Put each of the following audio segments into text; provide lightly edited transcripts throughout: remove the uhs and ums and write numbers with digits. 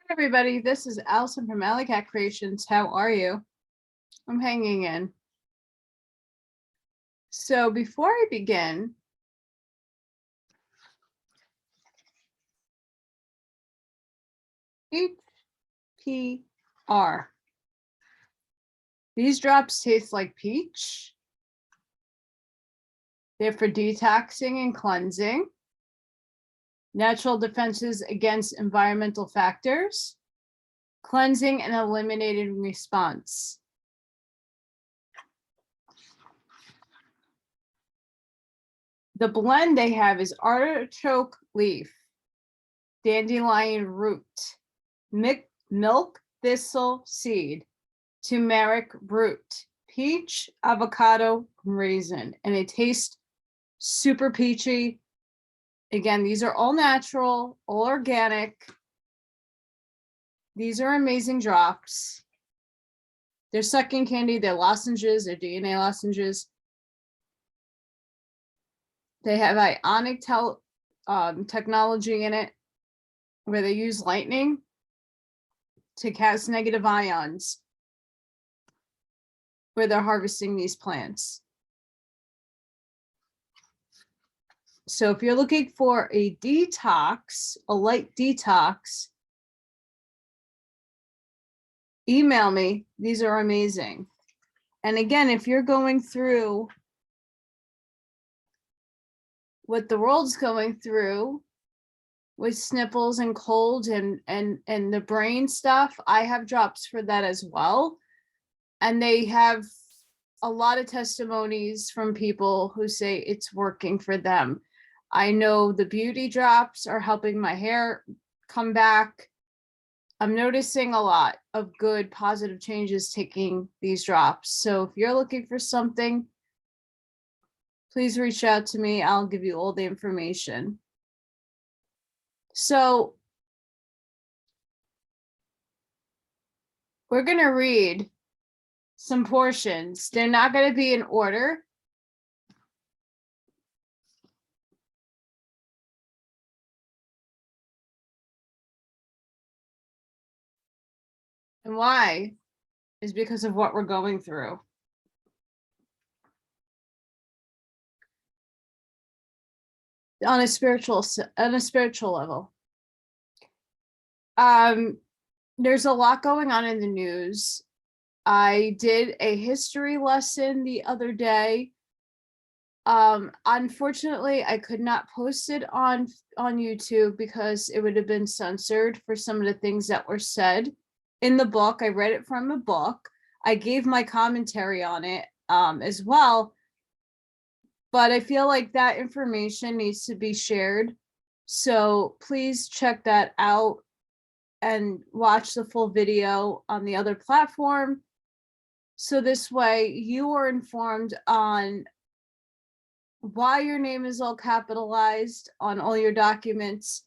Everybody, this is Allison from Allykatkreations. How are you? I'm hanging in. So before I begin, HPR. These drops taste like peach. They're for detoxing and cleansing, natural defenses against environmental factors, cleansing and eliminating response. The blend they have is artichoke leaf, dandelion root, milk thistle seed, turmeric root, peach, avocado, raisin, and it tastes super peachy. Again, these are all natural, all organic. These are amazing drops. They're sucking candy, they're lozenges, they're DNA lozenges. They have ionic technology in it, where they use lightning to cast negative ions, where they're harvesting these plants. So if you're looking for a detox, a light detox, email me. These are amazing. And again, if you're going through what the world's going through with sniffles and cold and the brain stuff, I have drops for that as well. And they have a lot of testimonies from people who say it's working for them. I know the beauty drops are helping my hair come back. I'm noticing a lot of good positive changes taking these drops. So if you're looking for something, please reach out to me. I'll give you all the information. So we're going to read some portions. They're not going to be in order. And why is because of what we're going through. On a spiritual level. There's a lot going on in the news. I did a history lesson the other day. Unfortunately, I could not post it on YouTube because it would have been censored for some of the things that were said in the book. I read it from a book. I gave my commentary on it as well. But I feel like that information needs to be shared. So please check that out and watch the full video on the other platform. So this way you are informed on why your name is all capitalized on all your documents,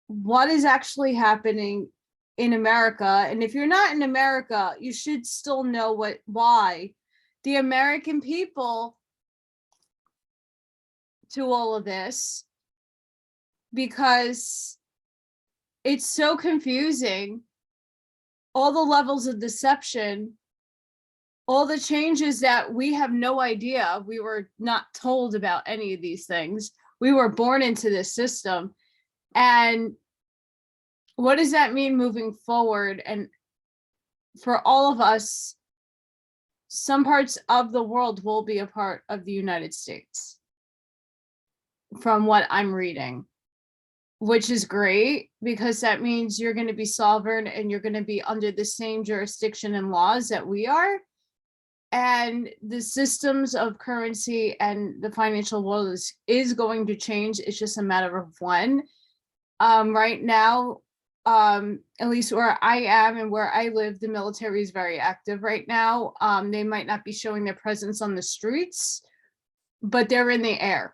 what is actually happening in America. And if you're not in America, you should still know why the American people to all of this, because it's so confusing. All the levels of deception, all the changes that we have no idea. We were not told about any of these things. We were born into this system. And what does that mean moving forward? And for all of us, some parts of the world will be a part of the United States, from what I'm reading, which is great, because that means you're going to be sovereign and you're going to be under the same jurisdiction and laws that we are. And the systems of currency and the financial world is going to change. It's just a matter of when. Right now, at least where I am and where I live, the military is very active right now. They might not be showing their presence on the streets, but they're in the air.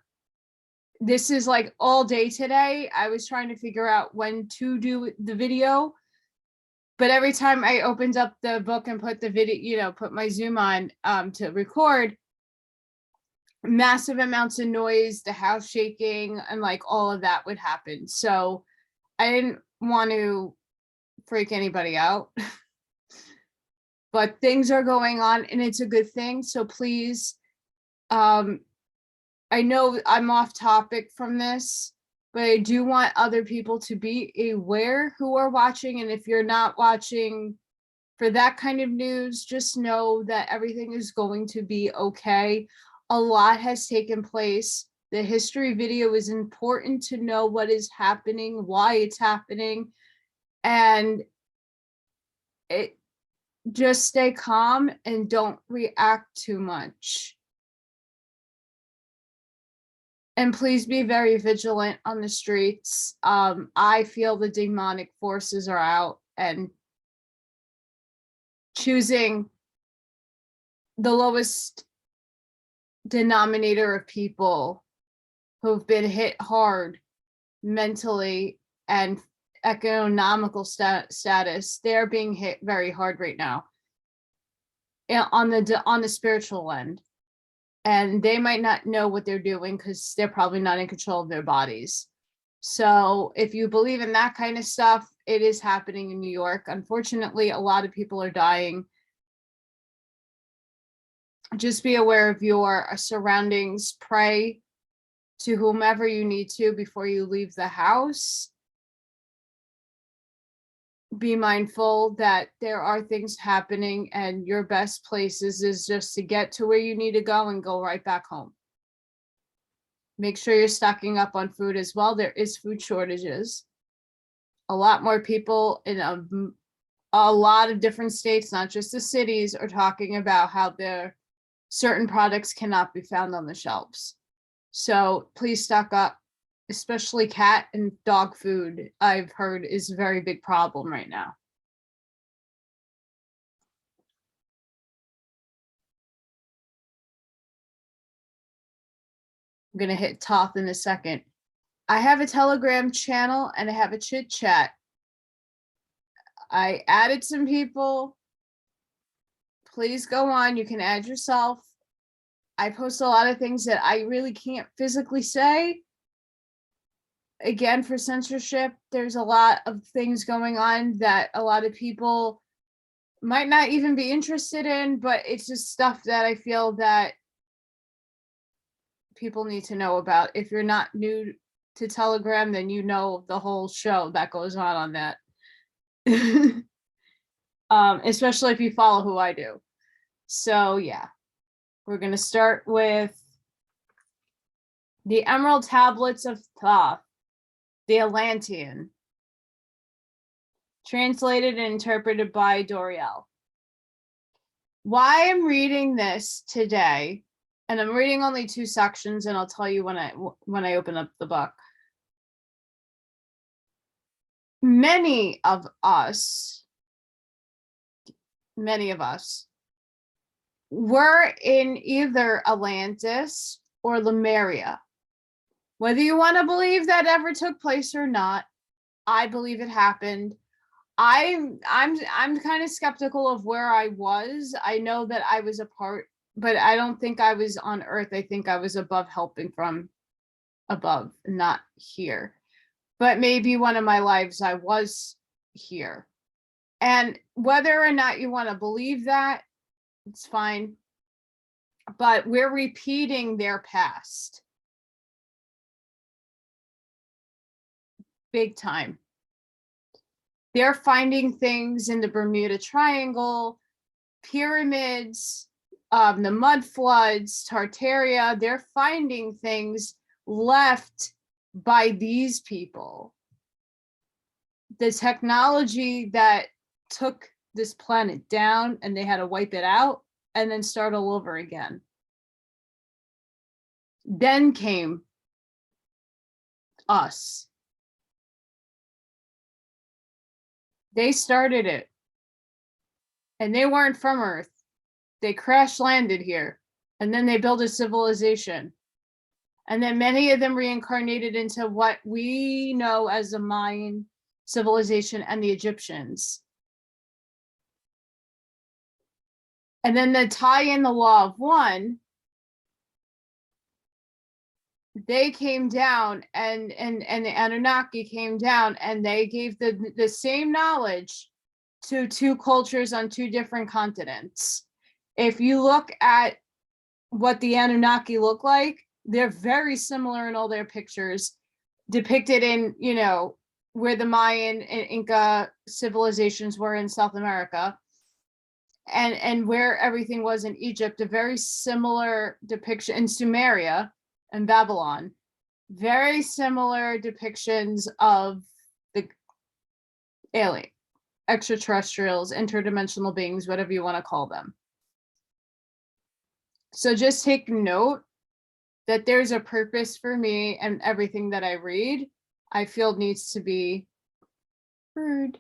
This is like all day today. I was trying to figure out when to do the video, but every time I opened up the book and put the video, put my Zoom on to record, massive amounts of noise, the house shaking, and like all of that would happen. So I didn't want to freak anybody out. But things are going on and it's a good thing. So please, I know I'm off topic from this, but I do want other people to be aware who are watching. And if you're not watching for that kind of news, just know that everything is going to be okay. A lot has taken place. The history video is important to know what is happening, why it's happening, and it just stay calm and don't react too much. And please be very vigilant on the streets. I feel the demonic forces are out and choosing the lowest denominator of people who've been hit hard mentally and economical status. They're being hit very hard right now on the spiritual end, and they might not know what they're doing because they're probably not in control of their bodies. So if you believe in that kind of stuff, it is happening in New York. Unfortunately, a lot of people are dying. Just be aware of your surroundings. Pray to whomever you need to before you leave the house. Be mindful that there are things happening and your best places is just to get to where you need to go and go right back home. Make sure you're stocking up on food as well. There is food shortages. A lot more people in a lot of different states, not just the cities, are talking about how their certain products cannot be found on the shelves. So please stock up, especially cat and dog food, I've heard is a very big problem right now. I'm going to hit Thoth in a second. I have a Telegram channel and I have a chit chat. I added some people. Please go on. You can add yourself. I post a lot of things that I really can't physically say. Again, for censorship, there's a lot of things going on that a lot of people might not even be interested in, but it's just stuff that I feel that people need to know about. If you're not new to Telegram, then you know the whole show that goes on that. Especially if you follow who I do. So yeah, we're going to start with the Emerald Tablets of Thoth-The-Atlanean, translated and interpreted by DOREAL. Why I'm reading this today, and I'm reading only 2 sections, and I'll tell you when I open up the book. Many of us were in either Atlantis or Lemuria. Whether you want to believe that ever took place or not, I believe it happened. I'm kind of skeptical of where I was. I know that I was a part, but I don't think I was on Earth. I think I was above, helping from above, not here. But maybe one of my lives I was here. And whether or not you want to believe that, it's fine. But we're repeating their past. Big time. They're finding things in the Bermuda Triangle, pyramids, the mud floods, Tartaria. They're finding things left by these people. The technology that took this planet down, and they had to wipe it out and then start all over again. Then came us. They started it. And they weren't from Earth. They crash landed here. And then they built a civilization. And then many of them reincarnated into what we know as the Mayan civilization and the Egyptians. And then the tie in the law of one they came down, and the Anunnaki came down, and they gave the same knowledge to two cultures on two different continents. If you look at what the Anunnaki look like, they're very similar in all their pictures, depicted in, you know, where the Mayan and Inca civilizations were in South America, and where everything was in Egypt. A very similar depiction in Sumeria and Babylon. Very similar depictions of the alien, extraterrestrials, interdimensional beings, whatever you want to call them. So just take note that there's a purpose for me, and everything that I read, I feel needs to be heard.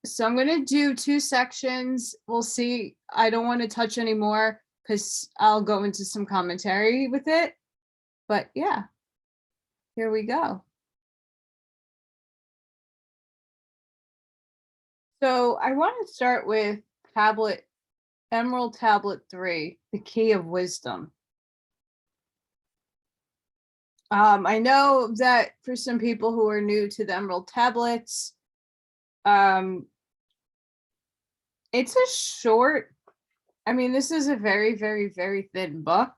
So I'm going to do 2 sections. We'll see. I don't want to touch anymore because I'll go into some commentary with it. But yeah, here we go. So I want to start with Emerald Tablet 3, the Key of Wisdom. I know that for some people who are new to the Emerald Tablets, it's a short, I mean, this is a very, very, very thin book.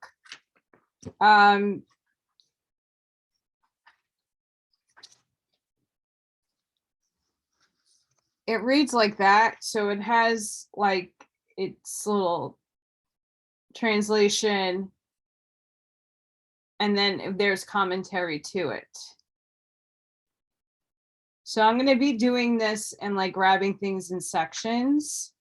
It reads like that, so it has like its little translation, and then there's commentary to it. So I'm going to be doing this and like grabbing things in sections.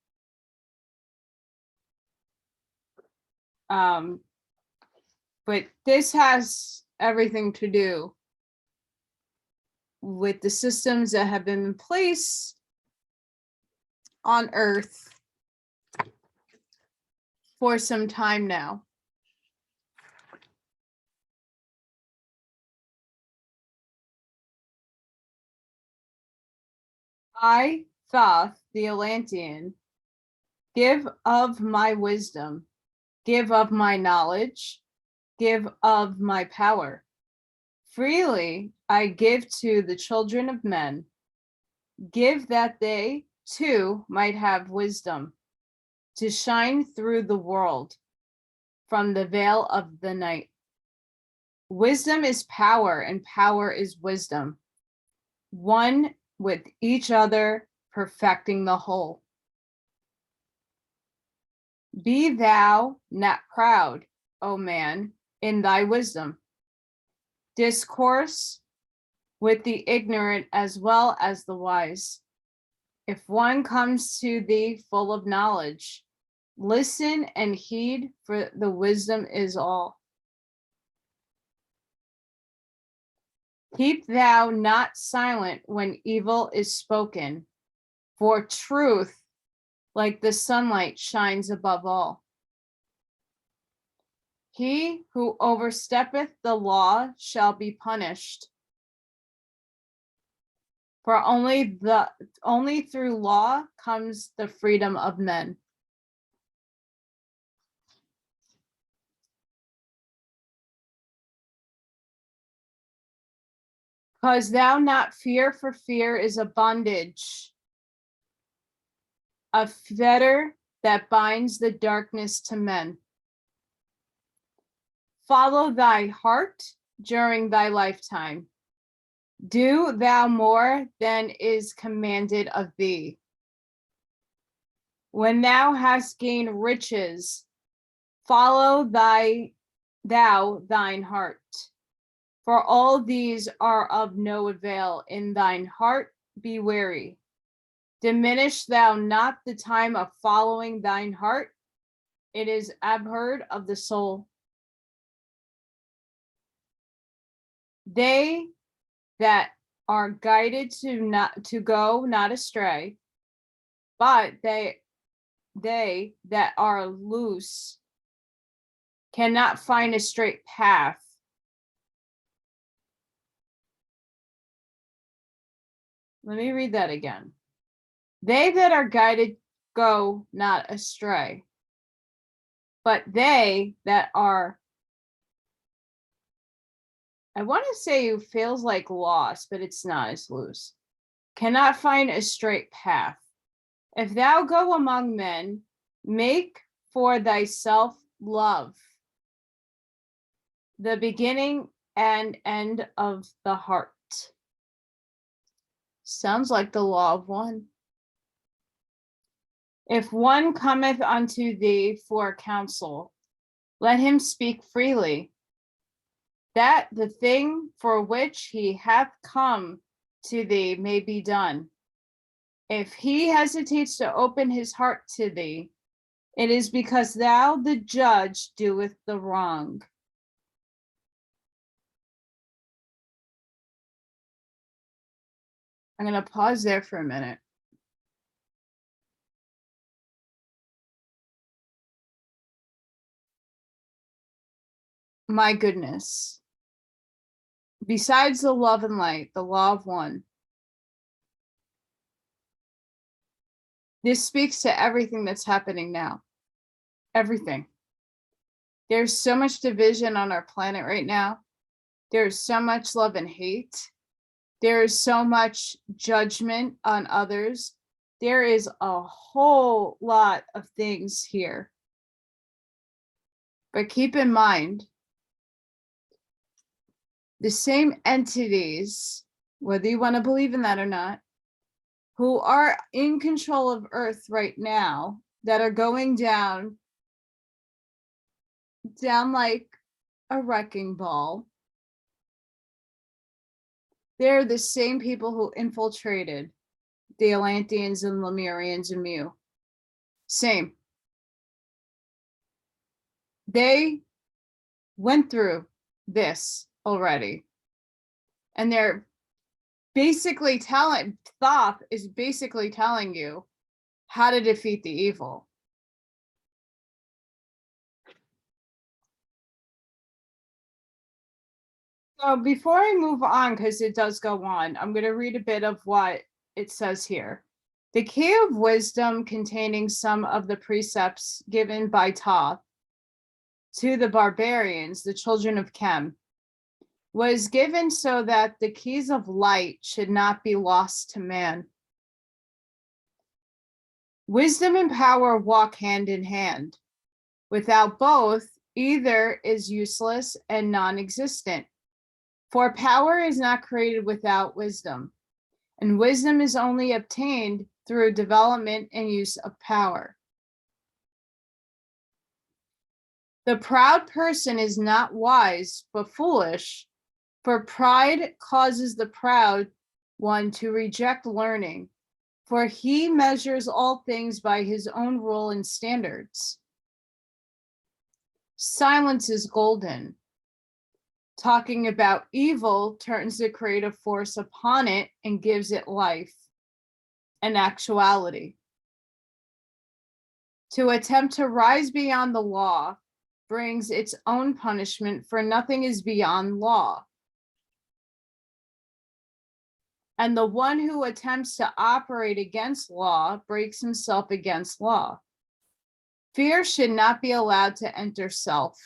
But this has everything to do with the systems that have been in place on Earth for some time now. I, Thoth-The-Atlantean, give of my wisdom, give of my knowledge, give of my power. Freely I give to the children of men. Give that they, too, might have wisdom to shine through the world from the veil of the night. Wisdom is power, and power is wisdom. One with each other, perfecting the whole. Be thou not proud, O man, in thy wisdom. Discourse with the ignorant as well as the wise. If one comes to thee full of knowledge, listen and heed, for the wisdom is all. Keep thou not silent when evil is spoken, for truth, like the sunlight, shines above all. He who oversteppeth the law shall be punished. For only through law comes the freedom of men. Cause thou not fear, for fear is a bondage, a fetter that binds the darkness to men. Follow thy heart during thy lifetime. Do thou more than is commanded of thee. When thou hast gained riches, follow thine heart. For all these are of no avail. In thine heart be wary. Diminish thou not the time of following thine heart. It is abhorred of the soul. They that are guided to go not astray, but they that are loose cannot find a straight path. Let me read that again. They that are guided go not astray, but they that are I want to say it feels like lost, but it's not as loose. Cannot find a straight path. If thou go among men, make for thyself love, the beginning and end of the heart. Sounds like the law of one. If one cometh unto thee for counsel, let him speak freely, that the thing for which he hath come to thee may be done. If he hesitates to open his heart to thee, it is because thou, the judge, doeth the wrong. I'm going to pause there for a minute. My goodness. Besides the love and light, the law of one. This speaks to everything that's happening now. Everything. There's so much division on our planet right now. There's so much love and hate. There is so much judgment on others. There is a whole lot of things here. But keep in mind, the same entities, whether you want to believe in that or not, who are in control of Earth right now, that are going down like a wrecking ball, they're the same people who infiltrated the Atlanteans and Lemurians and Mu. Same. They went through this already. And they're basically telling, Thoth is basically telling you how to defeat the evil. So before I move on, because it does go on, I'm going to read a bit of what it says here. The key of wisdom, containing some of the precepts given by Thoth to the barbarians, the children of Chem, was given so that the keys of light should not be lost to man. Wisdom and power walk hand in hand. Without both, either is useless and non-existent. For power is not created without wisdom, and wisdom is only obtained through development and use of power. The proud person is not wise, but foolish, for pride causes the proud one to reject learning, for he measures all things by his own rule and standards. Silence is golden. Talking about evil turns the creative force upon it and gives it life and actuality. To attempt to rise beyond the law brings its own punishment, for nothing is beyond law. And the one who attempts to operate against law breaks himself against law. Fear should not be allowed to enter self.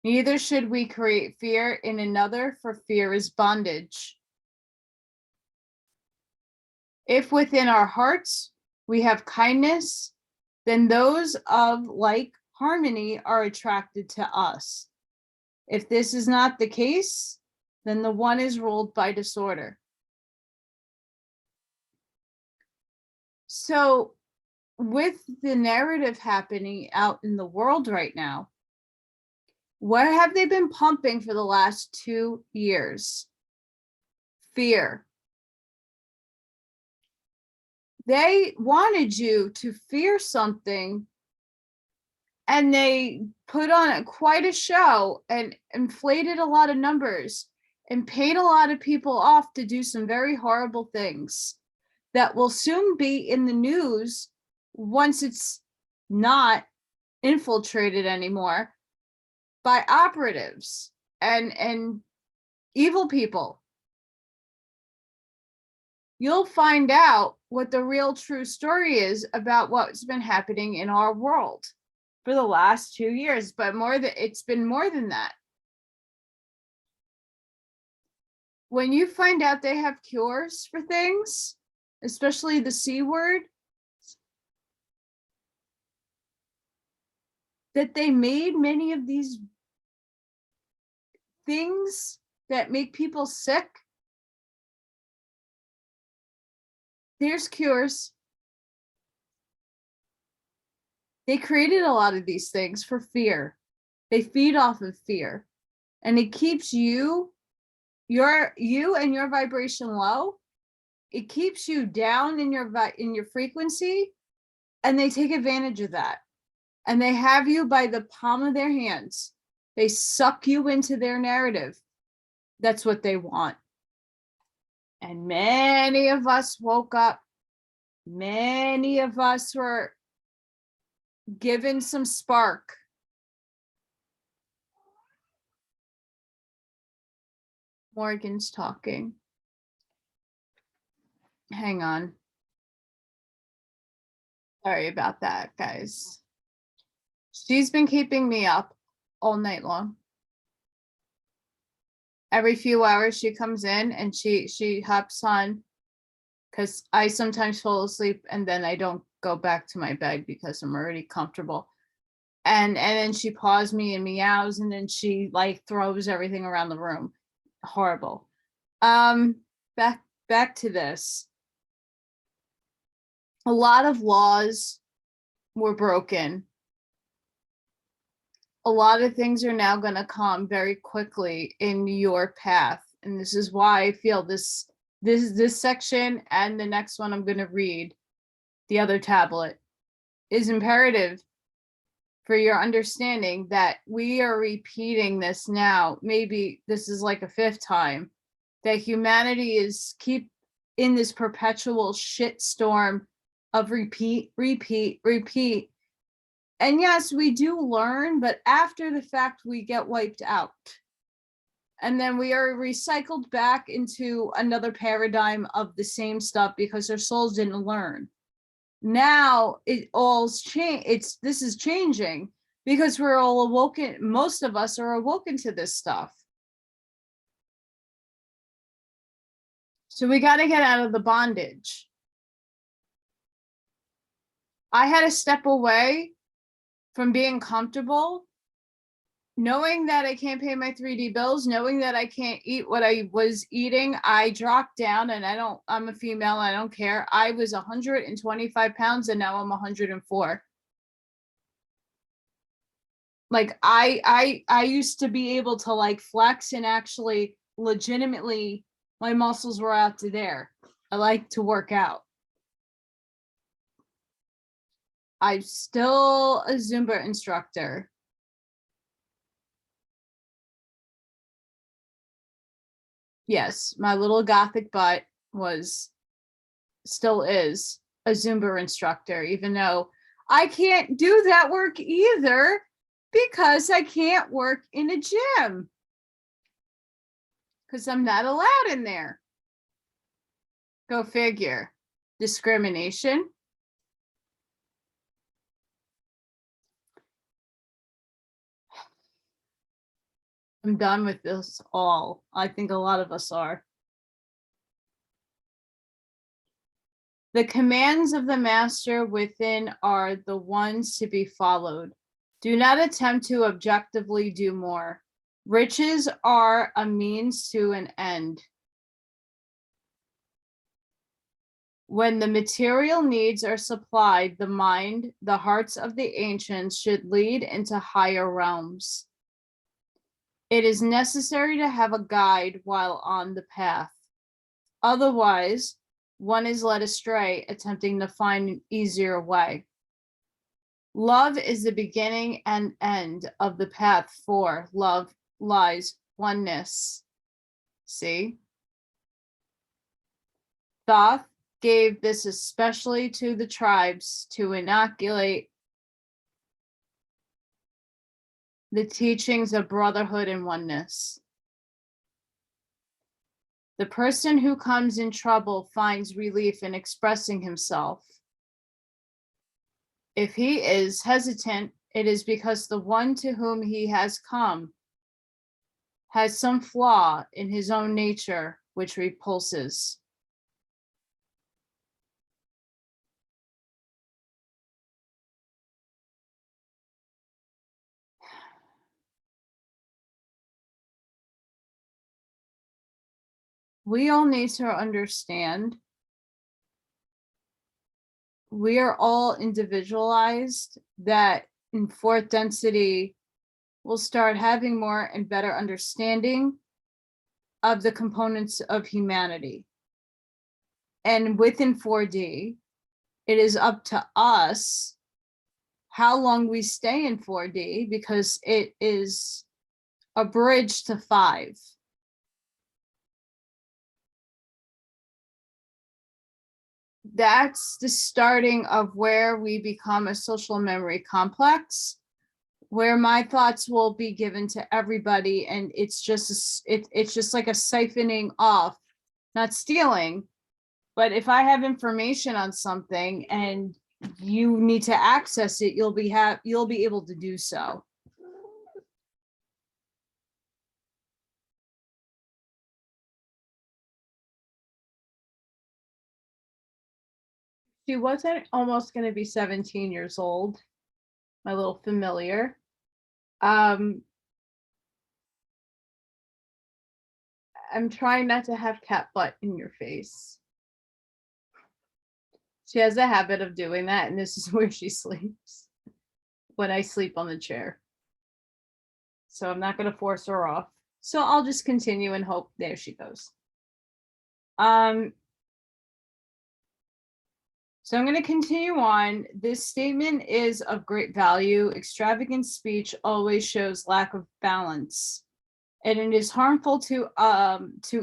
Neither should we create fear in another, for fear is bondage. If within our hearts we have kindness, then those of like harmony are attracted to us. If this is not the case, then the one is ruled by disorder. So, with the narrative happening out in the world right now, what have they been pumping for the last 2 years? Fear. They wanted you to fear something, and they put on quite a show and inflated a lot of numbers and paid a lot of people off to do some very horrible things that will soon be in the news once it's not infiltrated anymore by operatives and evil people. You'll find out what the real true story is about what's been happening in our world for the last 2 years, but it's been more than that. When you find out they have cures for things, especially the C word, that they made many of these things that make people sick, there's cures. They created a lot of these things for fear. They feed off of fear, and it keeps you and your vibration low. It keeps you down in your frequency, and they take advantage of that. And they have you by the palm of their hands. They suck you into their narrative. That's what they want. And many of us woke up. Many of us were given some spark. Morgan's talking. Hang on. Sorry about that, guys. She's been keeping me up all night long. Every few hours she comes in and she hops on, because I sometimes fall asleep and then I don't go back to my bed because I'm already comfortable. And then she paws me and meows, and then she like throws everything around the room. Horrible. Back to this. A lot of laws were broken. A lot of things are now going to come very quickly in your path. And this is why I feel this section and the next one I'm going to read, the other tablet, is imperative for your understanding that we are repeating this now. Maybe this is like a fifth time that humanity is keep in this perpetual shit storm of repeat. And yes, we do learn, but after the fact, we get wiped out. And then we are recycled back into another paradigm of the same stuff because our souls didn't learn. Now it all's changed. This is changing because we're all awoken. Most of us are awoken to this stuff. So we got to get out of the bondage. I had to step away from being comfortable, knowing that I can't pay my 3D bills, knowing that I can't eat what I was eating. I dropped down, and I'm a female, I don't care. I was 125 pounds and now I'm 104. Like I used to be able to like flex and actually legitimately my muscles were out to there. I like to work out. I'm still a Zumba instructor. Yes, my little gothic butt still is a Zumba instructor, even though I can't do that work either because I can't work in a gym because I'm not allowed in there. Go figure. Discrimination. I'm done with this all. I think a lot of us are. The commands of the master within are the ones to be followed. Do not attempt to objectively do more. Riches are a means to an end. When the material needs are supplied, the mind, the hearts of the ancients should lead into higher realms. It is necessary to have a guide while on the path. Otherwise, one is led astray, attempting to find an easier way. Love is the beginning and end of the path, for love lies oneness. See? Thoth gave this especially to the tribes to inoculate the teachings of brotherhood and oneness. The person who comes in trouble finds relief in expressing himself. If he is hesitant, it is because the one to whom he has come has some flaw in his own nature which repulses. We all need to understand we are all individualized, that in fourth density, we'll start having more and better understanding of the components of humanity. And within 4D, it is up to us how long we stay in 4D, because it is a bridge to 5. That's the starting of where we become a social memory complex, where my thoughts will be given to everybody, and it's just it's just like a siphoning off, not stealing, but if I have information on something and you need to access it, you'll be able to do so. She wasn't almost going to be 17 years old, my little familiar. I'm trying not to have cat butt in your face. She has a habit of doing that, and this is where she sleeps when I sleep on the chair. So I'm not going to force her off. So I'll just continue and hope. There she goes. So I'm going to continue on. This statement is of great value. Extravagant speech always shows lack of balance, and it is harmful to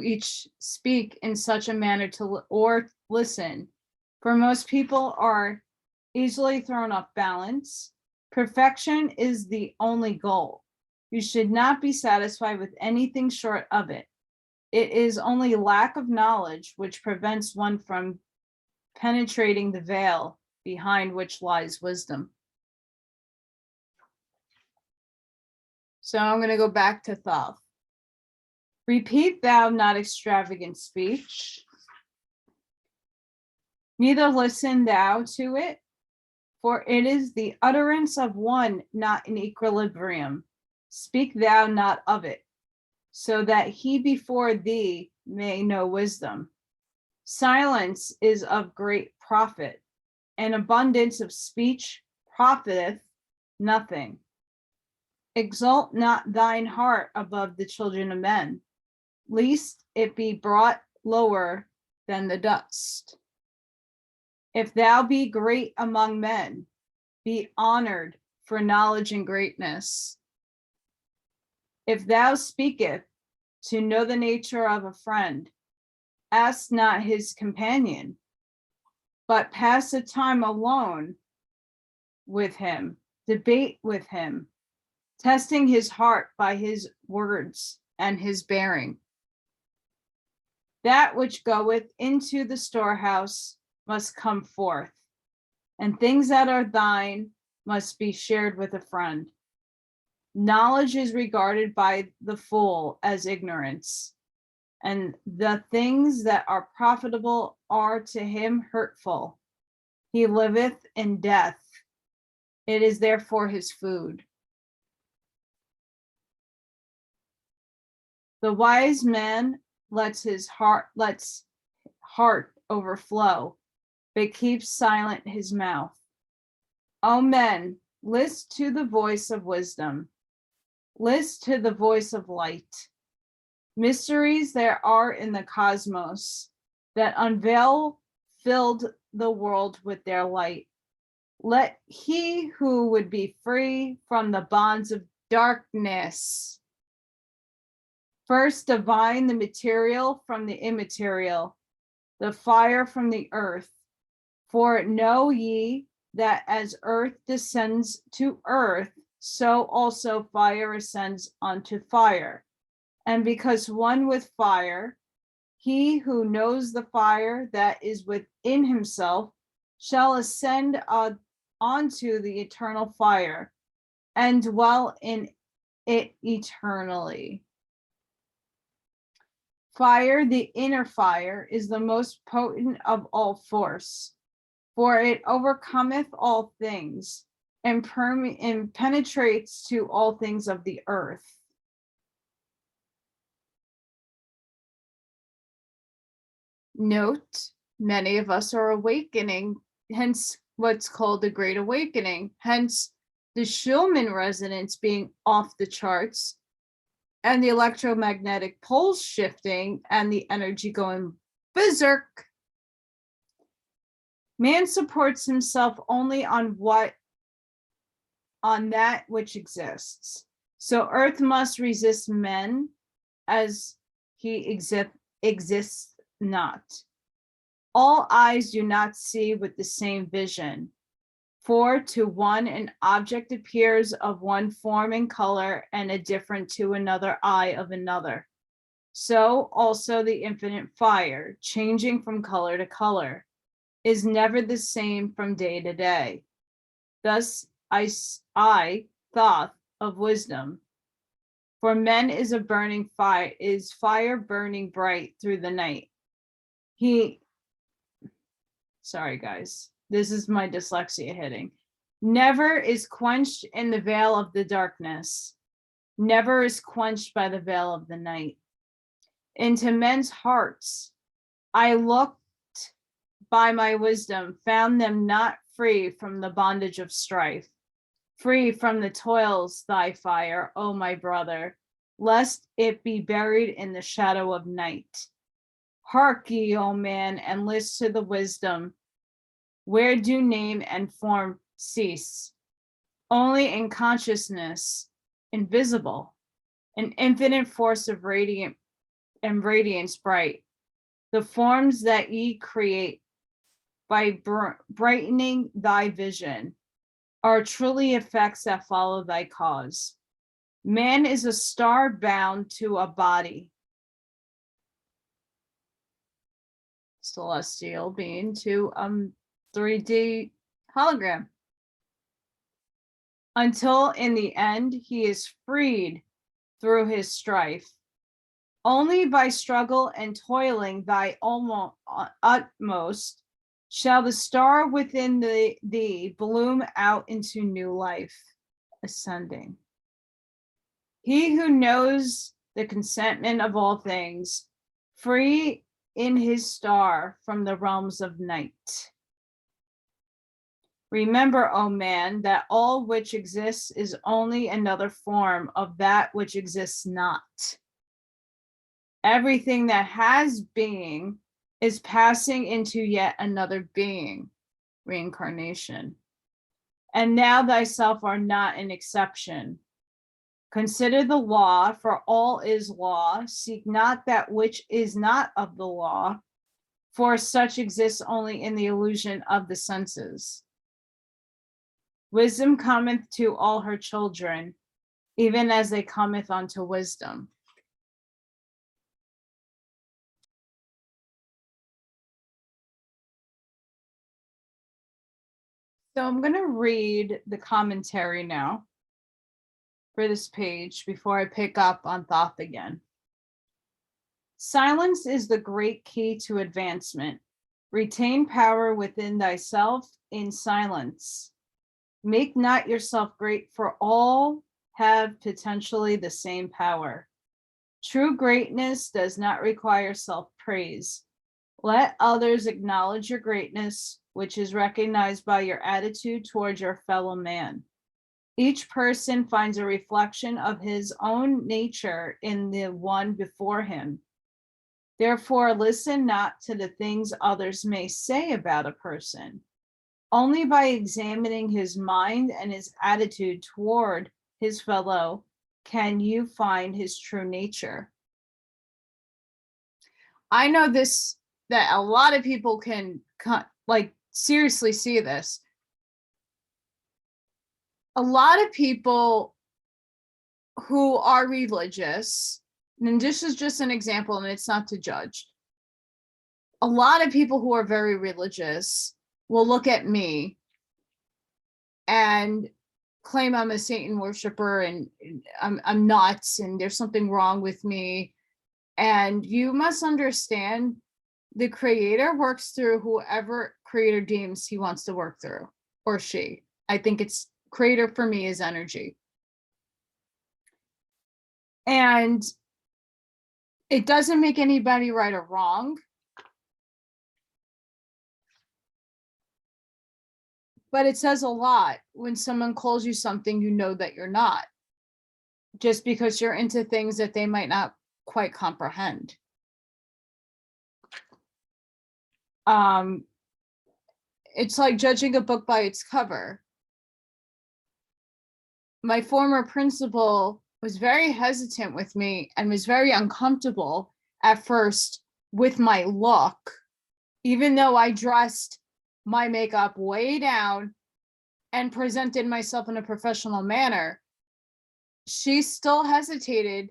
each speak in such a manner or listen. For most people are easily thrown off balance. Perfection is the only goal. You should not be satisfied with anything short of it. It is only lack of knowledge which prevents one from penetrating the veil behind which lies wisdom. So I'm going to go back to Thoth. Repeat thou not extravagant speech, neither listen thou to it, for it is the utterance of one not in equilibrium. Speak thou not of it, so that he before thee may know wisdom. Silence is of great profit, and abundance of speech profiteth nothing. Exalt not thine heart above the children of men, lest it be brought lower than the dust. If thou be great among men, be honored for knowledge and greatness. If thou speaketh to know the nature of a friend, ask not his companion, but pass a time alone with him, debate with him, testing his heart by his words and his bearing. That which goeth into the storehouse must come forth, and things that are thine must be shared with a friend. Knowledge is regarded by the fool as ignorance, and the things that are profitable are to him hurtful. He liveth in death. It is therefore his food. The wise man lets heart overflow, but keeps silent his mouth. O men, list to the voice of wisdom. List to the voice of light. Mysteries there are in the cosmos that unveil filled the world with their light. Let he who would be free from the bonds of darkness first divine the material from the immaterial, the fire from the earth. For know ye that as earth descends to earth, so also fire ascends unto fire. And because one with fire, he who knows the fire that is within himself shall ascend onto the eternal fire and dwell in it eternally. Fire, the inner fire, is the most potent of all force, for it overcometh all things and penetrates to all things of the earth. Note, many of us are awakening, hence what's called the Great Awakening, hence the Schumann resonance being off the charts, and the electromagnetic poles shifting and the energy going berserk. Man supports himself only on that which exists. So earth must resist men as he exists not. All eyes do not see with the same vision. For to one an object appears of one form and color, and a different to another eye of another. So also the infinite fire, changing from color to color, is never the same from day to day. Thus I Thoth of wisdom. For men is a burning fire, is fire burning bright through the night. Sorry guys, this is my dyslexia hitting. Never is quenched in the veil of the darkness. Never is quenched by the veil of the night. Into men's hearts I looked by my wisdom, found them not free from the bondage of strife, free from the toils thy fire, O my brother, lest it be buried in the shadow of night. Hark ye, O man, and list to the wisdom, where do name and form cease? Only in consciousness, invisible, an infinite force of radiant and radiance bright. The forms that ye create by brightening thy vision are truly effects that follow thy cause. Man is a star bound to a body, celestial being to 3D hologram, until in the end he is freed through his strife. Only by struggle and toiling thy utmost shall the star within thee bloom out into new life, ascending. He who knows the consentment of all things, free in his star from the realms of night. Remember, O man, that all which exists is only another form of that which exists not. Everything that has being is passing into yet another being, reincarnation. And thou thyself are not an exception. Consider the law, for all is law. Seek not that which is not of the law, for such exists only in the illusion of the senses. Wisdom cometh to all her children, even as they cometh unto wisdom. So I'm going to read the commentary now for this page before I pick up on Thoth again. Silence is the great key to advancement. Retain power within thyself in silence. Make not yourself great, for all have potentially the same power. True greatness does not require self-praise. Let others acknowledge your greatness, which is recognized by your attitude towards your fellow man. Each person finds a reflection of his own nature in the one before him. Therefore, listen not to the things others may say about a person. Only by examining his mind and his attitude toward his fellow can you find his true nature. I know this, that a lot of people can like seriously see this. A lot of people who are religious, and this is just an example and it's not to judge. A lot of people who are very religious will look at me and claim I'm a Satan worshiper and I'm nuts and there's something wrong with me. And you must understand, the creator works through whoever creator deems he wants to work through, or she. I think it's creator for me is energy. And it doesn't make anybody right or wrong. But it says a lot when someone calls you something you know that you're not, just because you're into things that they might not quite comprehend. It's like judging a book by its cover. My former principal was very hesitant with me and was very uncomfortable at first with my look, even though I dressed my makeup way down and presented myself in a professional manner. She still hesitated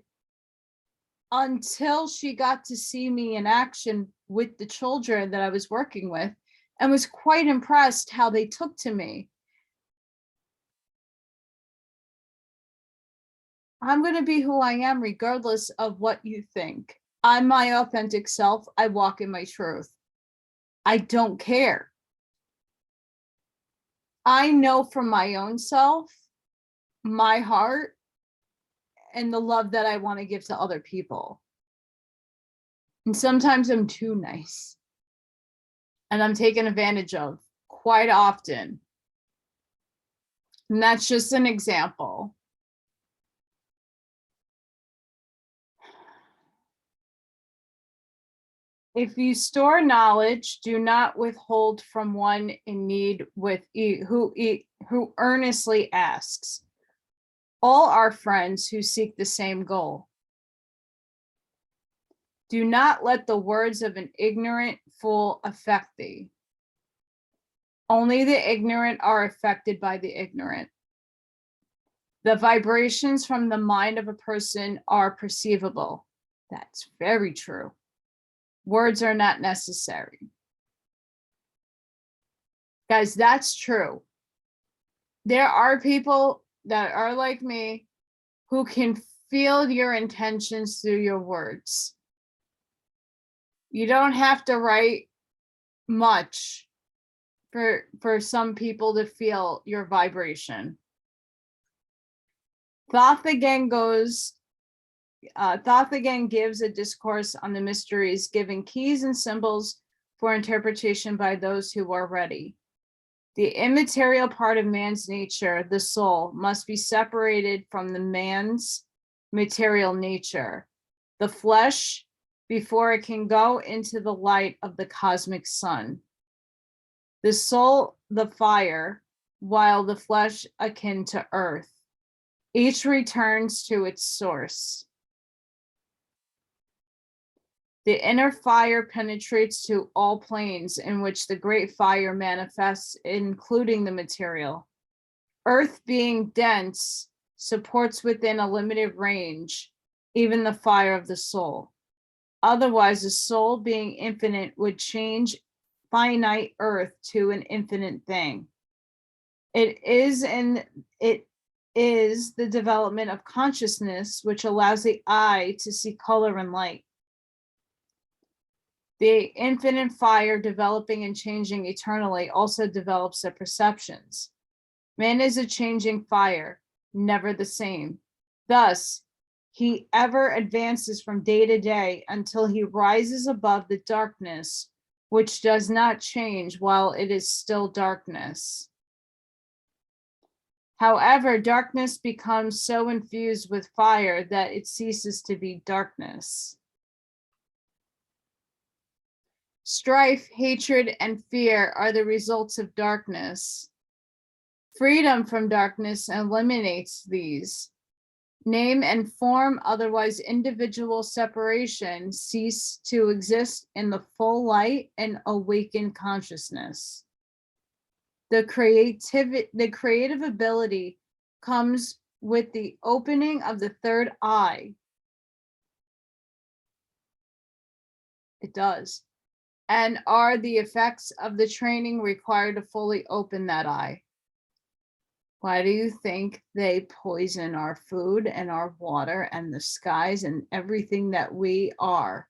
until she got to see me in action with the children that I was working with, and was quite impressed how they took to me. I'm going to be who I am regardless of what you think. I'm my authentic self. I walk in my truth. I don't care. I know from my own self, my heart, and the love that I want to give to other people. And sometimes I'm too nice. And I'm taken advantage of quite often. And that's just an example. If you store knowledge, do not withhold from one in need who earnestly asks. All are friends who seek the same goal. Do not let the words of an ignorant fool affect thee. Only the ignorant are affected by the ignorant. The vibrations from the mind of a person are perceivable. That's very true. Words are not necessary. Guys, that's true. There are people that are like me who can feel your intentions through your words. You don't have to write much for some people to feel your vibration. Thoth-The-Atlantean gives a discourse on the mysteries, giving keys and symbols for interpretation by those who are ready. The immaterial part of man's nature, the soul, must be separated from the man's material nature, the flesh, before it can go into the light of the cosmic sun. The soul, the fire, while the flesh akin to earth. Each returns to its source. The inner fire penetrates to all planes in which the great fire manifests, including the material. Earth being dense supports within a limited range, even the fire of the soul. Otherwise, the soul being infinite would change finite earth to an infinite thing. It is the development of consciousness which allows the eye to see color and light. The infinite fire developing and changing eternally also develops their perceptions. Man is a changing fire, never the same. Thus, he ever advances from day to day until he rises above the darkness, which does not change while it is still darkness. However, darkness becomes so infused with fire that it ceases to be darkness. Strife, hatred, and fear are the results of darkness. Freedom from darkness eliminates these. Name and form, otherwise individual separation, cease to exist in the full light and awaken consciousness. The creative ability comes with the opening of the third eye. It does. And are the effects of the training required to fully open that eye. Why do you think they poison our food and our water and the skies and everything that we are?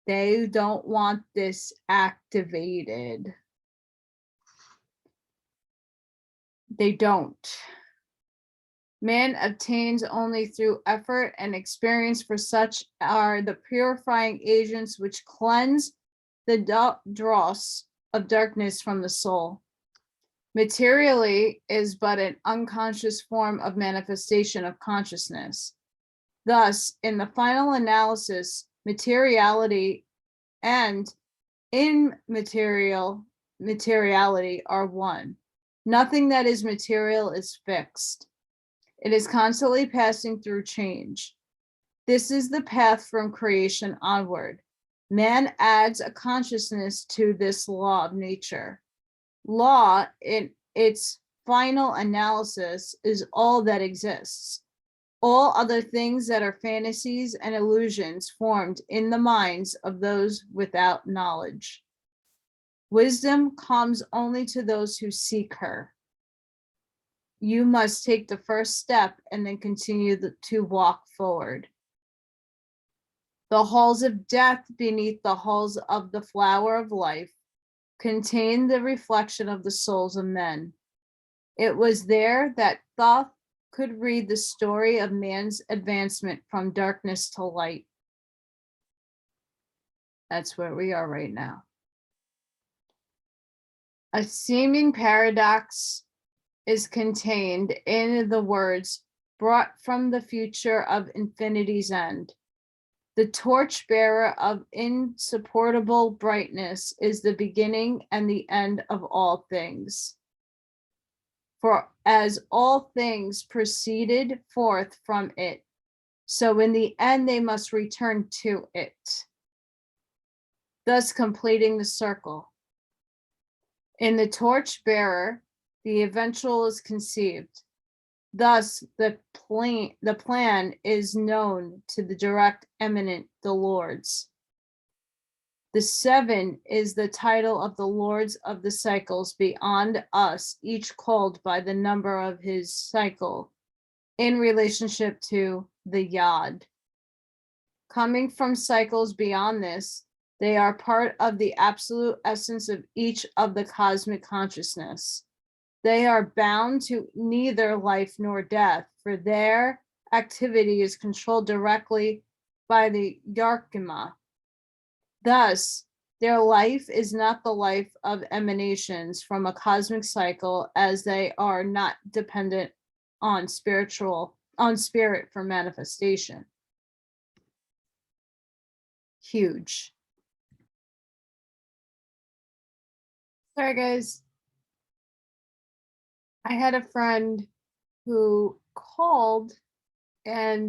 They don't want this activated. They don't. Man obtains only through effort and experience, for such are the purifying agents which cleanse the dross of darkness from the soul. Materially is but an unconscious form of manifestation of consciousness. Thus, in the final analysis, materiality and materiality are one. Nothing that is material is fixed. It is constantly passing through change. This is the path from creation onward. Man adds a consciousness to this law of nature. Law, in its final analysis, is all that exists. All other things that are fantasies and illusions formed in the minds of those without knowledge. Wisdom comes only to those who seek her. You must take the first step and then continue to walk forward. The halls of death beneath the halls of the flower of life contain the reflection of the souls of men. It was there that Thoth could read the story of man's advancement from darkness to light. That's where we are right now. A seeming paradox is contained in the words brought from the future of infinity's end. The torchbearer of insupportable brightness is the beginning and the end of all things. For as all things proceeded forth from it, so in the end they must return to it, thus completing the circle. In the torchbearer, the eventual is conceived. Thus, the plan is known to the direct eminent, the lords. The seven is the title of the lords of the cycles beyond us, each called by the number of his cycle in relationship to the yad. Coming from cycles beyond this, they are part of the absolute essence of each of the cosmic consciousness. They are bound to neither life nor death, for their activity is controlled directly by the Yarkima. Thus, their life is not the life of emanations from a cosmic cycle, as they are not dependent on spirit for manifestation. Huge. Sorry, guys. I had a friend who called and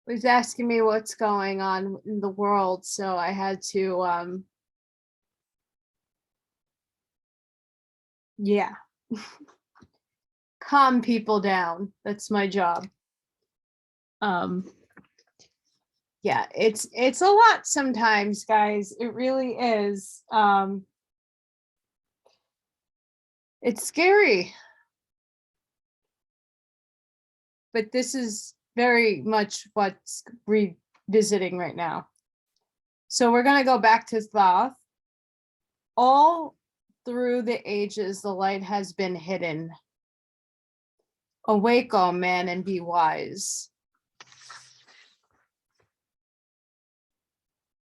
was asking me what's going on in the world, so I had to calm people down. That's my job. Yeah, it's a lot sometimes, guys. It really is. It's scary. But this is very much what's revisiting right now. So we're going to go back to Thoth. All through the ages, the light has been hidden. Awake, O man, and be wise.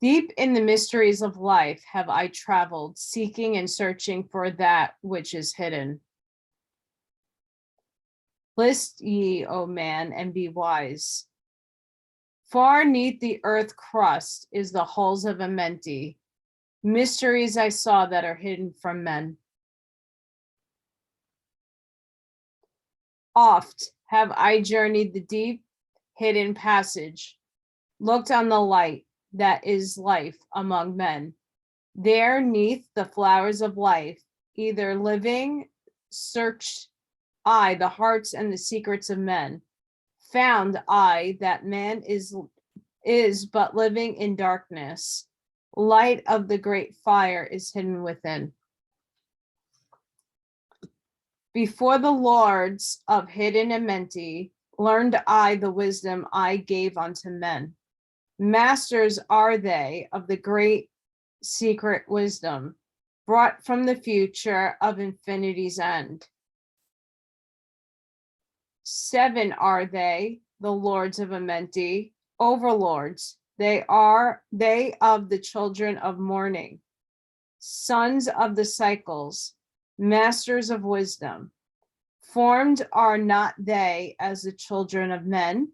Deep in the mysteries of life have I traveled, seeking and searching for that which is hidden. List ye, O man, and be wise. Far 'neath the earth crust is the halls of Amenti, mysteries I saw that are hidden from men. Oft have I journeyed the deep, hidden passage, looked on the light that is life among men. There 'neath the flowers of life, either living, searched I the hearts and the secrets of men. Found I that man is but living in darkness. Light of the great fire is hidden within. Before the lords of hidden amenti, learned I the wisdom I gave unto men. Masters are they of the great secret wisdom, brought from the future of infinity's end. 7 are they, the lords of amenti, overlords. They are they of the children of morning, sons of the cycles, masters of wisdom. Formed are not they as the children of men.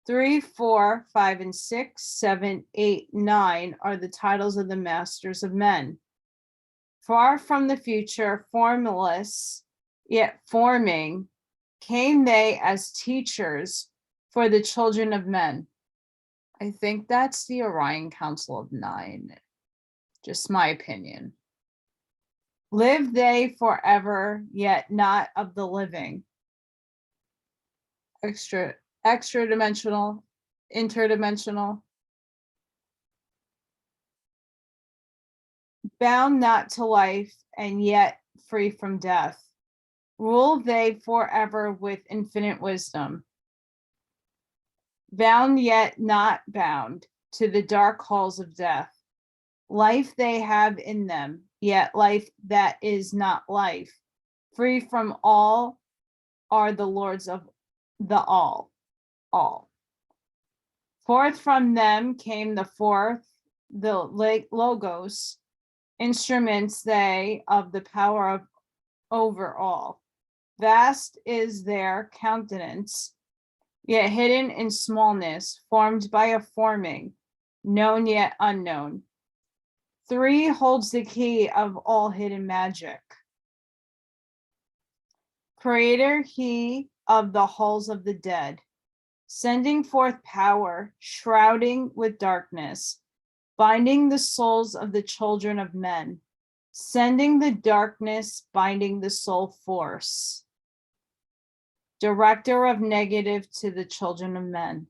3, 4, 5, and 6, 7, 8, 9 are the titles of the masters of men. Far from the future, formless, yet forming, came they as teachers for the children of men. I think that's the Orion Council of 9. Just my opinion. Live they forever, yet not of the living. Extra dimensional, interdimensional. Bound not to life, and yet free from death. Rule they forever with infinite wisdom. Bound yet not bound to the dark halls of death. Life they have in them, yet life that is not life. Free from all are the lords of the all. Forth from them came the fourth, the logos, instruments they of the power of over all. Vast is their countenance, yet hidden in smallness, formed by a forming, known yet unknown. 3 holds the key of all hidden magic. Creator he of the halls of the dead, sending forth power, shrouding with darkness, binding the souls of the children of men, sending the darkness, binding the soul force. Director of negative to the children of men.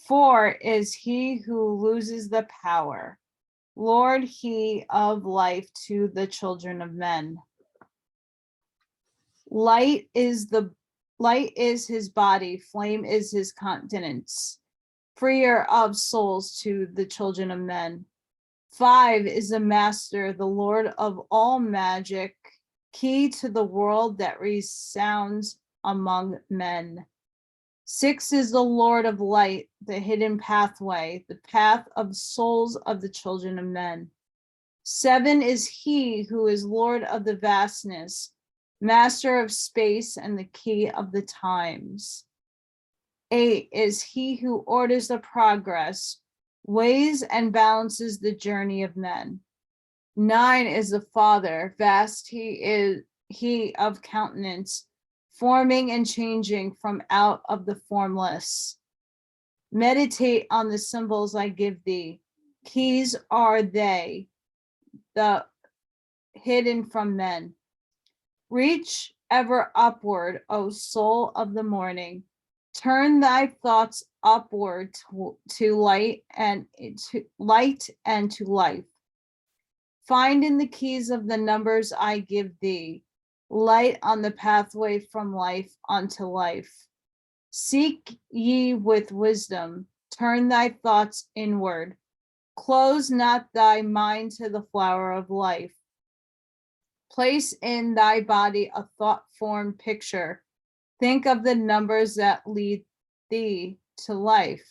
4 is he who loses the power, Lord he of life to the children of men. Light is his body, flame is his countenance, freer of souls to the children of men. 5 is the master, the Lord of all magic, key to the world that resounds among men. 6 is the Lord of light, the hidden pathway, the path of souls of the children of men. 7 is he who is Lord of the vastness, master of space and the key of the times. 8 is he who orders the progress, weighs and balances the journey of men. 9 is the Father, vast he of countenance, forming and changing from out of the formless. Meditate on the symbols I give thee. Keys are they, the hidden from men. Reach ever upward, O soul of the morning. Turn thy thoughts upward to light and to life. Find in the keys of the numbers I give thee, light on the pathway from life unto life. Seek ye with wisdom, turn thy thoughts inward. Close not thy mind to the flower of life. Place in thy body a thought-formed picture. Think of the numbers that lead thee to life.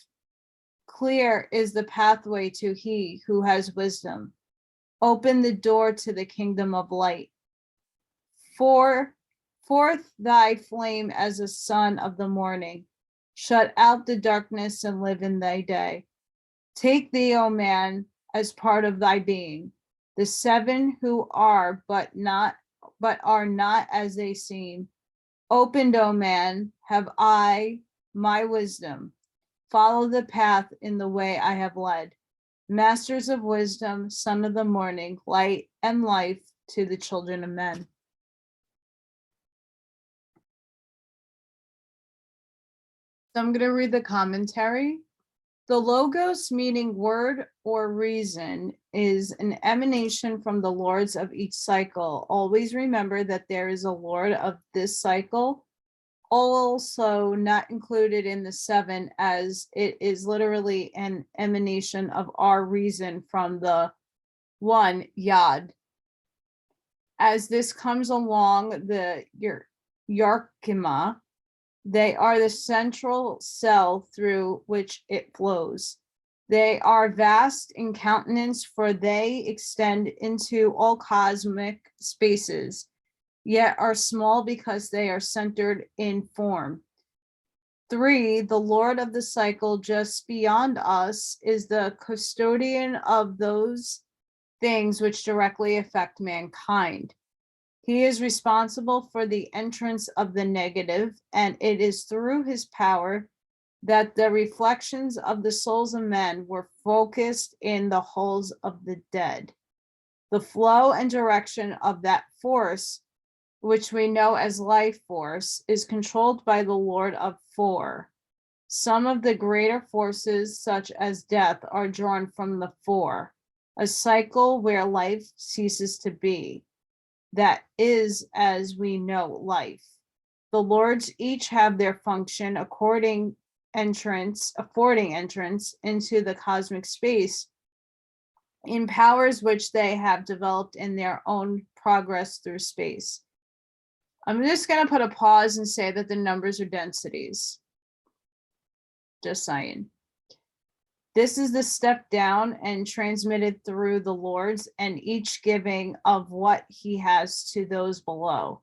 Clear is the pathway to he who has wisdom. Open the door to the kingdom of light. Forth thy flame as a sun of the morning. Shut out the darkness and live in thy day. Take thee, O man, as part of thy being. The 7 who are but are not as they seem. Opened, O man, have I my wisdom. Follow the path in the way I have led. Masters of wisdom, son of the morning, light and life to the children of men. So I'm going to read the commentary. The logos, meaning word or reason, is an emanation from the lords of each cycle. Always remember that there is a lord of this cycle, also not included in the 7, as it is literally an emanation of our reason from the 1 Yod. As this comes along the Yarkima, they are the central cell through which it flows. They are vast in countenance, for they extend into all cosmic spaces, yet are small because they are centered in form. 3, the Lord of the cycle just beyond us is the custodian of those things which directly affect mankind. He is responsible for the entrance of the negative, and it is through his power that the reflections of the souls of men were focused in the holes of the dead. The flow and direction of that force, which we know as life force, is controlled by the Lord of 4. Some of the greater forces, such as death, are drawn from the 4, a cycle where life ceases to be. That is, as we know, life. The lords each have their function affording entrance into the cosmic space in powers which they have developed in their own progress through space. I'm just going to put a pause and say that the numbers are densities. Just saying. This is the step down and transmitted through the lords, and each giving of what he has to those below.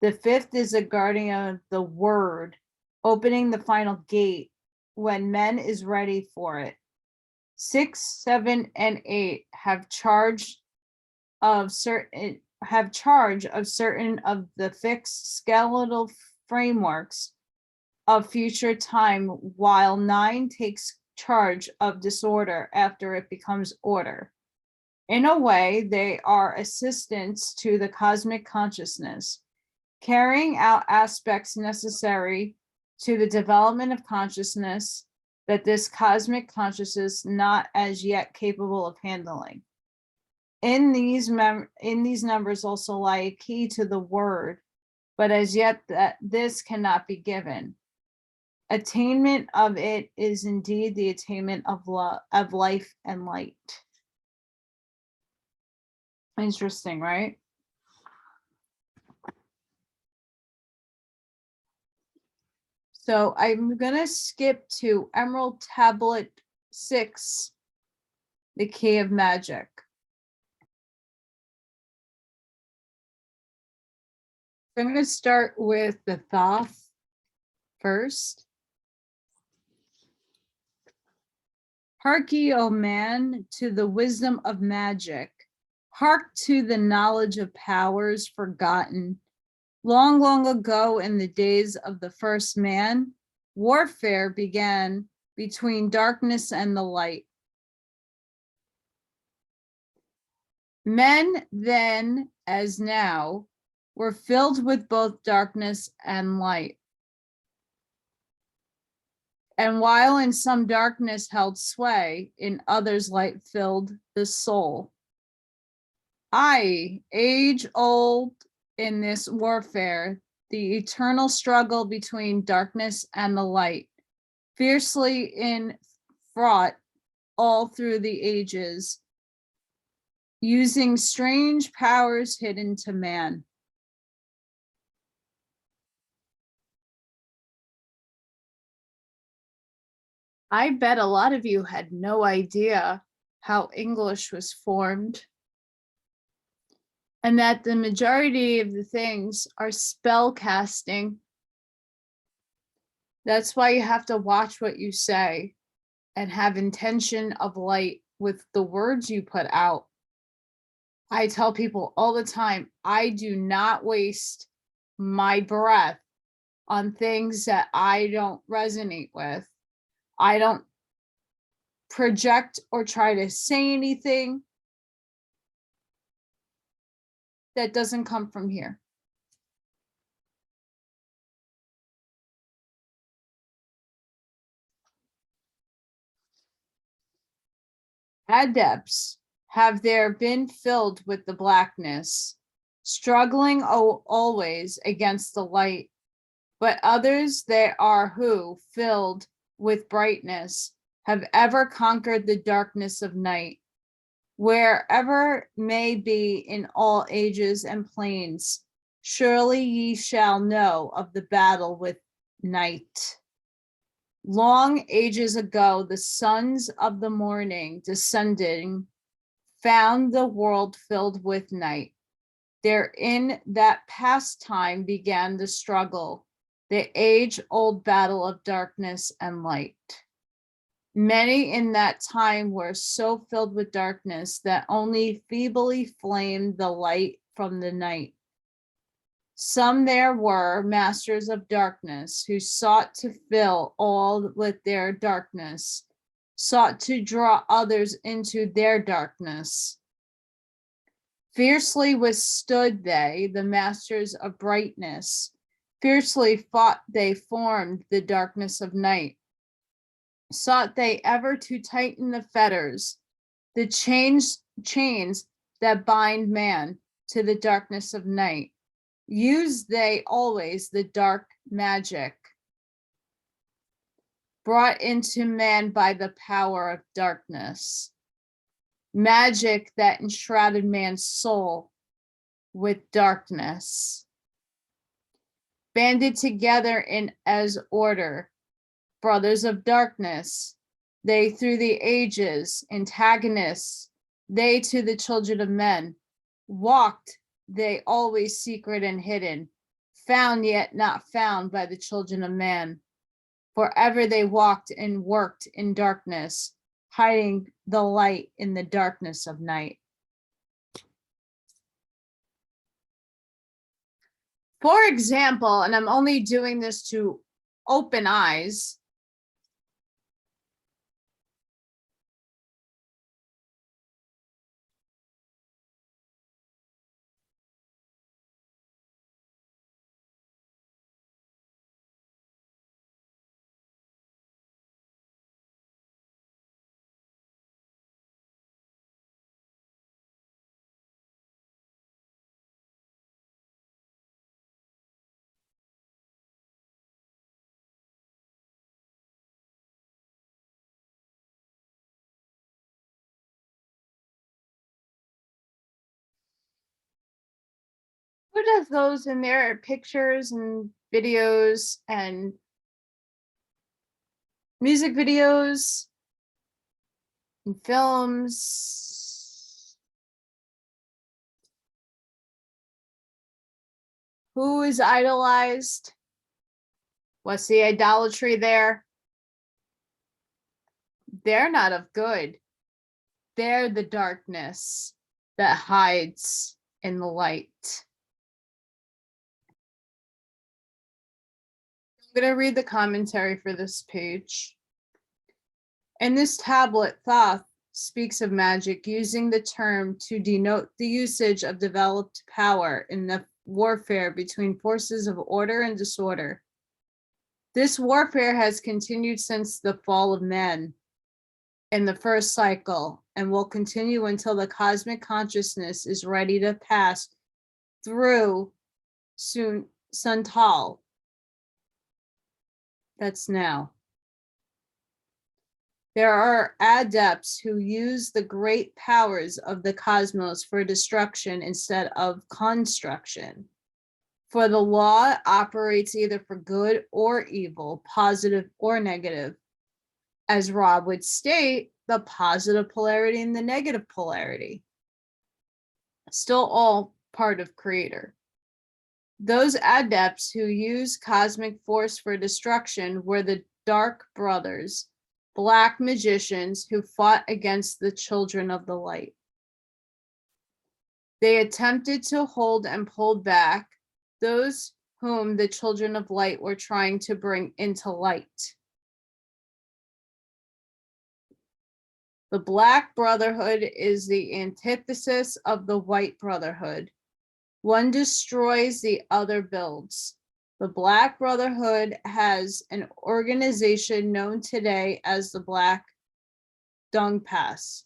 The 5th is a guardian of the word, opening the final gate when men is ready for it. 6, 7, and 8 have charge of certain of the fixed skeletal frameworks of future time, while 9 takes charge of disorder after it becomes order. In a way, they are assistants to the cosmic consciousness, carrying out aspects necessary to the development of consciousness that this cosmic consciousness not as yet capable of handling. In these numbers also lie a key to the word, but as yet that this cannot be given. Attainment of it is indeed the attainment of love, of life and light. Interesting, right? So I'm gonna skip to Emerald Tablet 6, the Key of Magic. I'm gonna start with the Thoth first. Hark ye, O man, to the wisdom of magic. Hark to the knowledge of powers forgotten. Long, long ago, in the days of the first man, warfare began between darkness and the light. Men then, as now, were filled with both darkness and light. And while in some darkness held sway, in others light filled the soul. Aye, age old in this warfare, the eternal struggle between darkness and the light, fiercely in fraught all through the ages, using strange powers hidden to man. I bet a lot of you had no idea how English was formed, and that the majority of the things are spell casting. That's why you have to watch what you say and have intention of light with the words you put out. I tell people all the time, I do not waste my breath on things that I don't resonate with. I don't project or try to say anything that doesn't come from here. Adepts have there been filled with the blackness, struggling always against the light, but others there are who, filled with brightness, have ever conquered the darkness of night. Wherever may be in all ages and planes, surely ye shall know of the battle with night. Long ages ago, the sons of the morning descending found the world filled with night. There in that past time began the struggle, the age-old battle of darkness and light. Many in that time were so filled with darkness that only feebly flamed the light from the night. Some there were masters of darkness who sought to fill all with their darkness, sought to draw others into their darkness. Fiercely withstood they, the masters of brightness. Fiercely fought they, formed the darkness of night. Sought they ever to tighten the fetters, the chains that bind man to the darkness of night. Used they always the dark magic brought into man by the power of darkness. Magic that enshrouded man's soul with darkness. Banded together in as order, brothers of darkness, they through the ages, antagonists, they to the children of men, walked they always secret and hidden, found yet not found by the children of man. Forever they walked and worked in darkness, hiding the light in the darkness of night. For example, and I'm only doing this to open eyes, who does those in their pictures and videos and music videos and films? Who is idolized? What's the idolatry there? They're not of good. They're the darkness that hides in the light. I'm going to read the commentary for this page. In this tablet, Thoth speaks of magic using the term to denote the usage of developed power in the warfare between forces of order and disorder. This warfare has continued since the fall of man in the first cycle and will continue until the cosmic consciousness is ready to pass through Suntal. That's now. There are adepts who use the great powers of the cosmos for destruction instead of construction. For the law operates either for good or evil, positive or negative. As Rob would state, the positive polarity and the negative polarity. Still all part of Creator. Those adepts who use cosmic force for destruction were the Dark Brothers, black magicians who fought against the children of the light. They attempted to hold and pull back those whom the children of light were trying to bring into light. The Black Brotherhood is the antithesis of the White Brotherhood. One destroys, the other builds. The Black Brotherhood has an organization known today as the Black Dung Pass.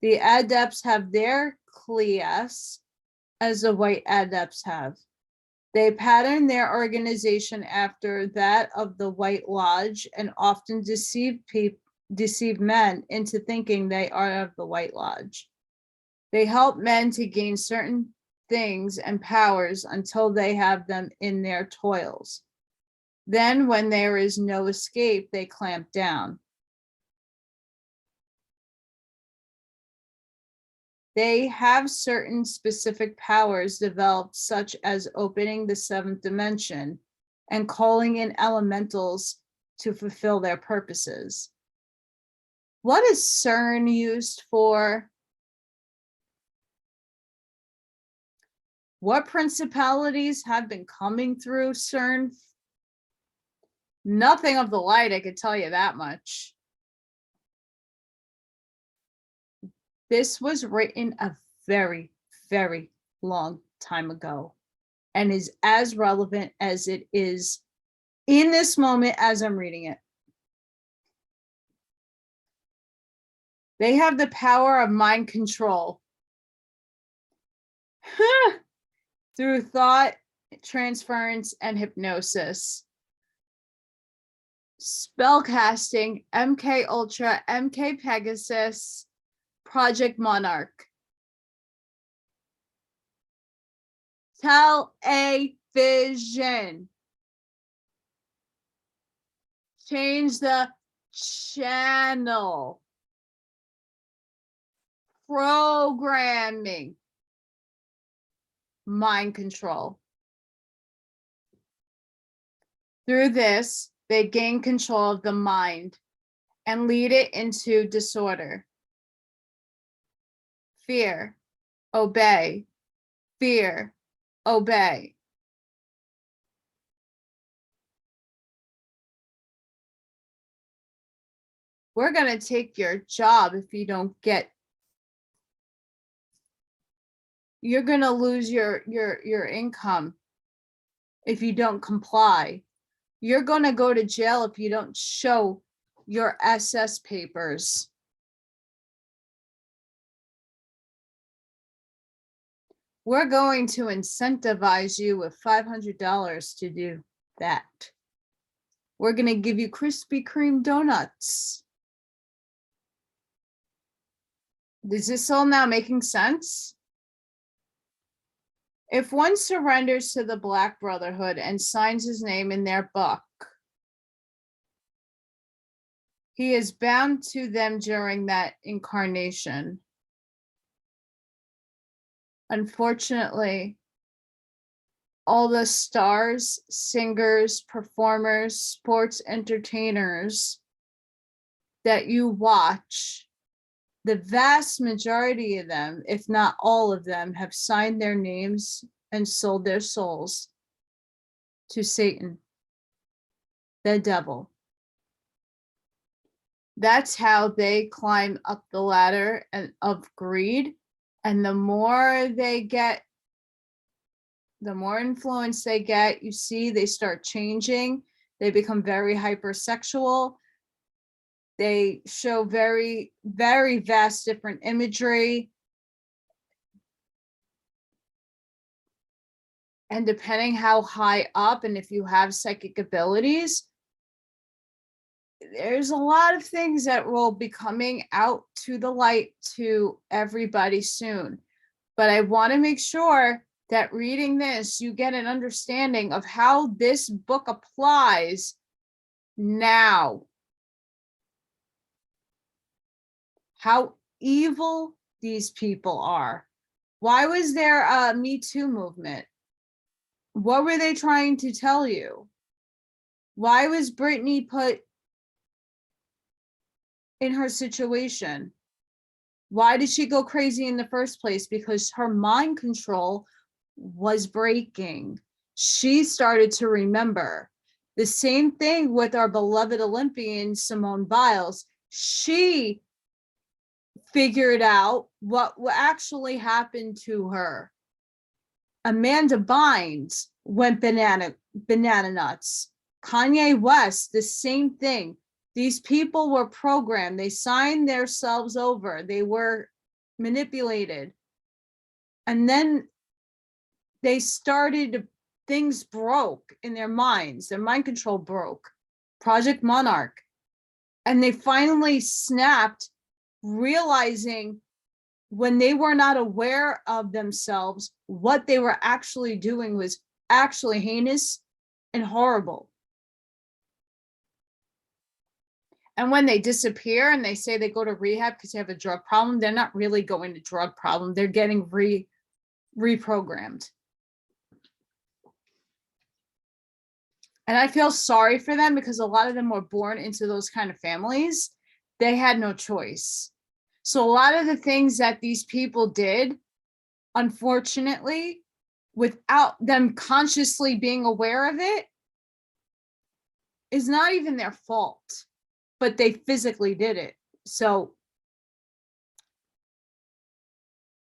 The adepts have their class as the white adepts have. They pattern their organization after that of the White Lodge and often deceive men into thinking they are of the White Lodge. They help men to gain certain things and powers until they have them in their toils. Then, when there is no escape, they clamp down. They have certain specific powers developed, such as opening the seventh dimension and calling in elementals to fulfill their purposes. What is CERN used for? What principalities have been coming through CERN? Nothing of the light, I could tell you that much. This was written a very, very long time ago and is as relevant as it is in this moment as I'm reading it. They have the power of mind control through thought, transference, and hypnosis. Spellcasting, MK Ultra, MK Pegasus, Project Monarch. Television. Change the channel. Programming. Mind control. Through this, they gain control of the mind and lead it into disorder. Fear, obey, fear, obey. We're going to take your job if you don't get. You're going to lose your income if you don't comply. You're going to go to jail if you don't show your SS papers. We're going to incentivize you with $500 to do that. We're going to give you Krispy Kreme donuts. Is this all now making sense? If one surrenders to the Black Brotherhood and signs his name in their book, he is bound to them during that incarnation. Unfortunately, all the stars, singers, performers, sports entertainers that you watch, the vast majority of them, if not all of them, have signed their names and sold their souls to Satan, the devil. That's how they climb up the ladder of greed. And the more they get, the more influence they get, you see, they start changing. They become very hypersexual. They show very, very vast different imagery. And depending how high up and if you have psychic abilities, there's a lot of things that will be coming out to the light to everybody soon. But I want to make sure that reading this, you get an understanding of how this book applies now. How evil these people are. Why was there a Me Too movement? What were they trying to tell you? Why was Britney put in her situation? Why did she go crazy in the first place? Because her mind control was breaking. She started to remember. The same thing with our beloved Olympian, Simone Biles. She figured out what actually happened to her. Amanda Bynes went banana nuts. Kanye West, the same thing. These people were programmed. They signed themselves over. They were manipulated. And then they started, things broke in their minds. Their mind control broke. Project Monarch. And they finally snapped, realizing when they were not aware of themselves, what they were actually doing was actually heinous and horrible. And when they disappear and they say they go to rehab because they have a drug problem, they're not really going to drug problem. They're getting reprogrammed. And I feel sorry for them because a lot of them were born into those kind of families. They had no choice. So a lot of the things that these people did, unfortunately, without them consciously being aware of it, is not even their fault, but they physically did it. So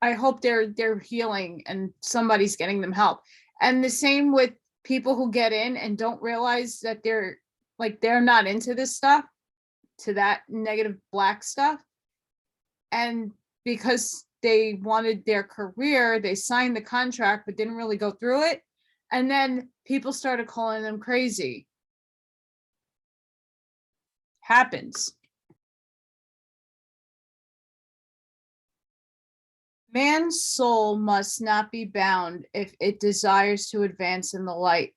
I hope they're healing and somebody's getting them help. And the same with people who get in and don't realize that they're not into this stuff, to that negative black stuff. And because they wanted their career, they signed the contract but didn't really go through it. And then people started calling them crazy. Happens. Man's soul must not be bound if it desires to advance in the light.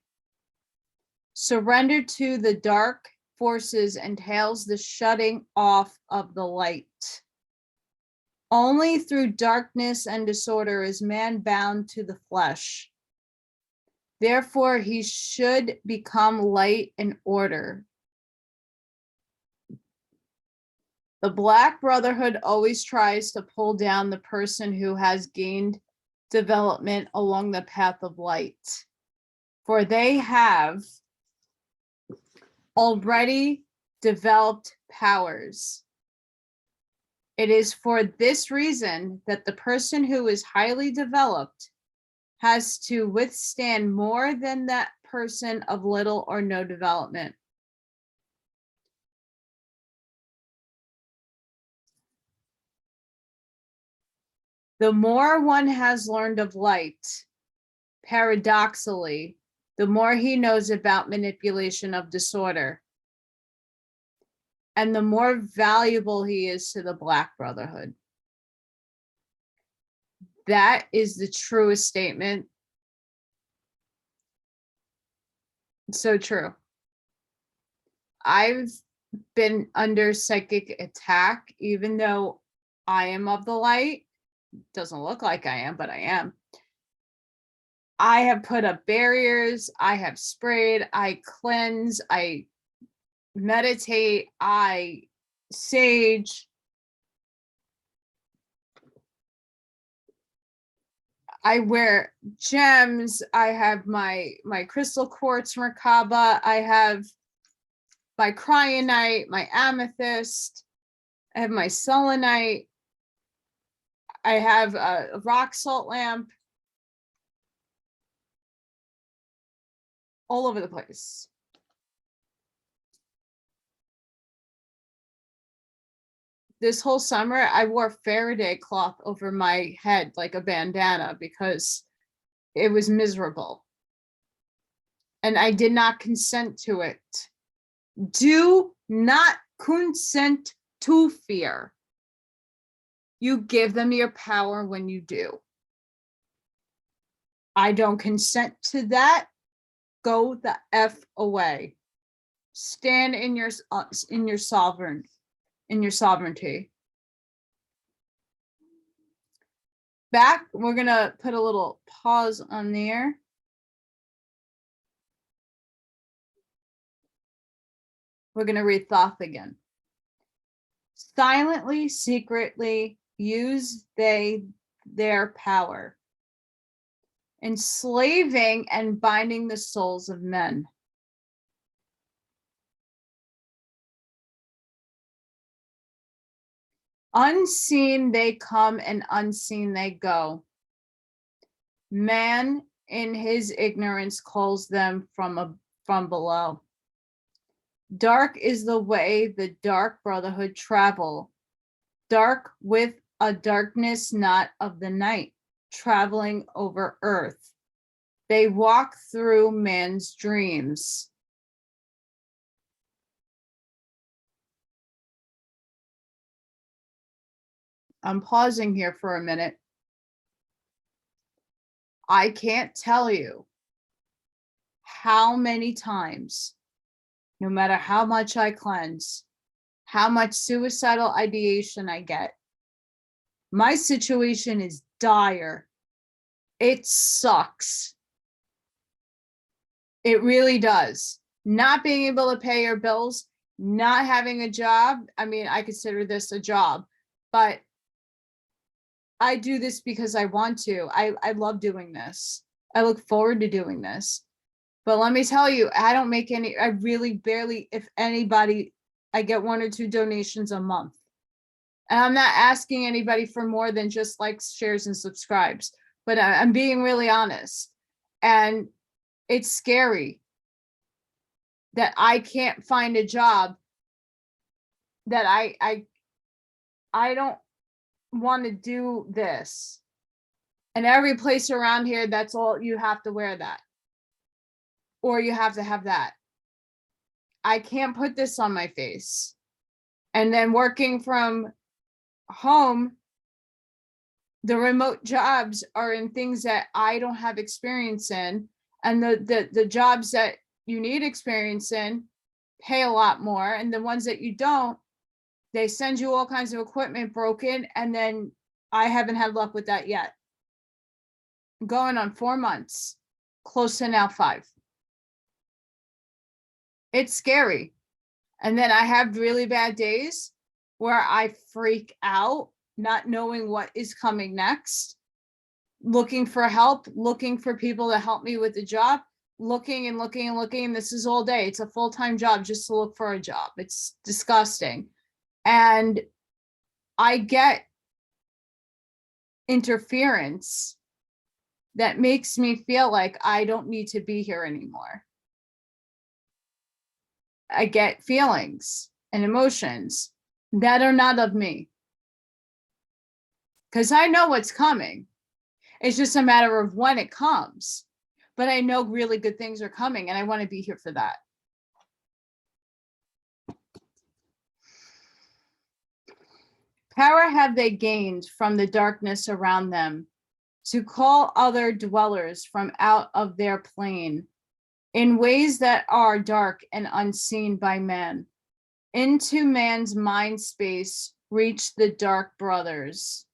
Surrender to the dark forces entails the shutting off of the light. Only through darkness and disorder is man bound to the flesh. Therefore, he should become light and order. The Black Brotherhood always tries to pull down the person who has gained development along the path of light, for they have already developed powers. It is for this reason that the person who is highly developed has to withstand more than that person of little or no development. The more one has learned of light, paradoxically, the more he knows about manipulation of disorder, and the more valuable he is to the Black Brotherhood. That is the truest statement. It's so true. I've been under psychic attack, even though I am of the light. Doesn't look like I am, but I am. I have put up barriers. I have sprayed. I cleanse. I meditate. I sage. I wear gems. I have my crystal quartz Merkaba. I have my cryonite, my amethyst. I have my selenite. I have a rock salt lamp. All over the place. This whole summer, I wore Faraday cloth over my head like a bandana because it was miserable. And I did not consent to it. Do not consent to fear. You give them your power when you do. I don't consent to that. Go the F away. Stand in your sovereignty. Back, we're gonna put a little pause on there. We're gonna read Thoth again. Silently, secretly use they their power, enslaving and binding the souls of men. Unseen they come and unseen they go. Man in his ignorance calls them from below. Dark is the way the Dark Brotherhood travel, dark with a darkness not of the night, traveling over earth. They walk through man's dreams. I'm pausing here for a minute. I can't tell you how many times, no matter how much I cleanse, how much suicidal ideation I get, my situation is dire. It sucks. It really does. Not being able to pay your bills, not having a job. I mean, I consider this a job, but I do this because I want to. I love doing this. I look forward to doing this. But let me tell you, I don't make any, I really barely, if anybody, I get 1 or 2 donations a month. And I'm not asking anybody for more than just likes, shares, and subscribes, but I'm being really honest. And it's scary that I can't find a job, that I don't want to do this. And every place around here, that's all you have to wear that. Or you have to have that. I can't put this on my face. And then working from home, the remote jobs are in things that I don't have experience in. And the jobs that you need experience in pay a lot more. And the ones that you don't, they send you all kinds of equipment broken. And then I haven't had luck with that yet. I'm going on 4 months, close to now 5. It's scary. And then I have really bad days where I freak out, not knowing what is coming next, looking for help, looking for people to help me with the job, looking and looking and looking. This is all day. It's a full-time job just to look for a job. It's disgusting. And I get interference that makes me feel like I don't need to be here anymore. I get feelings and emotions that are not of me, because I know what's coming. It's just a matter of when it comes, but I know really good things are coming and I want to be here for that. Power have they gained from the darkness around them to call other dwellers from out of their plane in ways that are dark and unseen by men. Into man's mind space reach the dark brothers.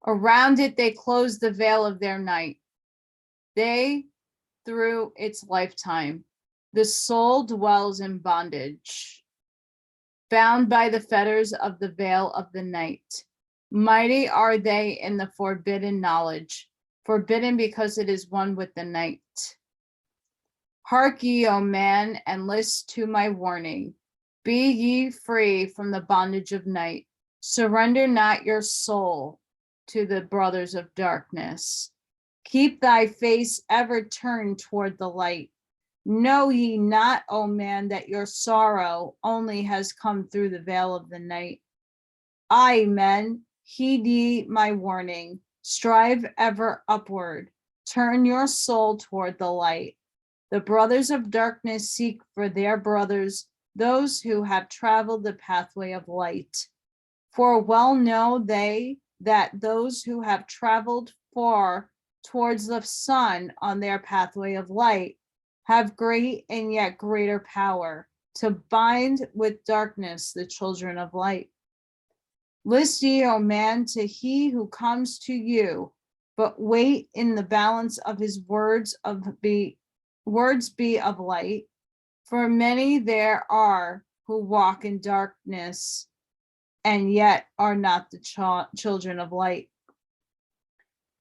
Around it they close the veil of their night. They, through its lifetime, the soul dwells in bondage, bound by the fetters of the veil of the night. Mighty are they in the forbidden knowledge, forbidden because it is one with the night. Hark ye, O man, and list to my warning. Be ye free from the bondage of night. Surrender not your soul to the brothers of darkness. Keep thy face ever turned toward the light. Know ye not, O man, that your sorrow only has come through the veil of the night? Aye, men, heed ye my warning. Strive ever upward. Turn your soul toward the light. The brothers of darkness seek for their brothers, those who have traveled the pathway of light. For well know they that those who have traveled far towards the sun on their pathway of light have great and yet greater power to bind with darkness the children of light. List ye, O man, to he who comes to you, but wait in the balance of his words be of light. For many there are who walk in darkness and yet are not the children of light.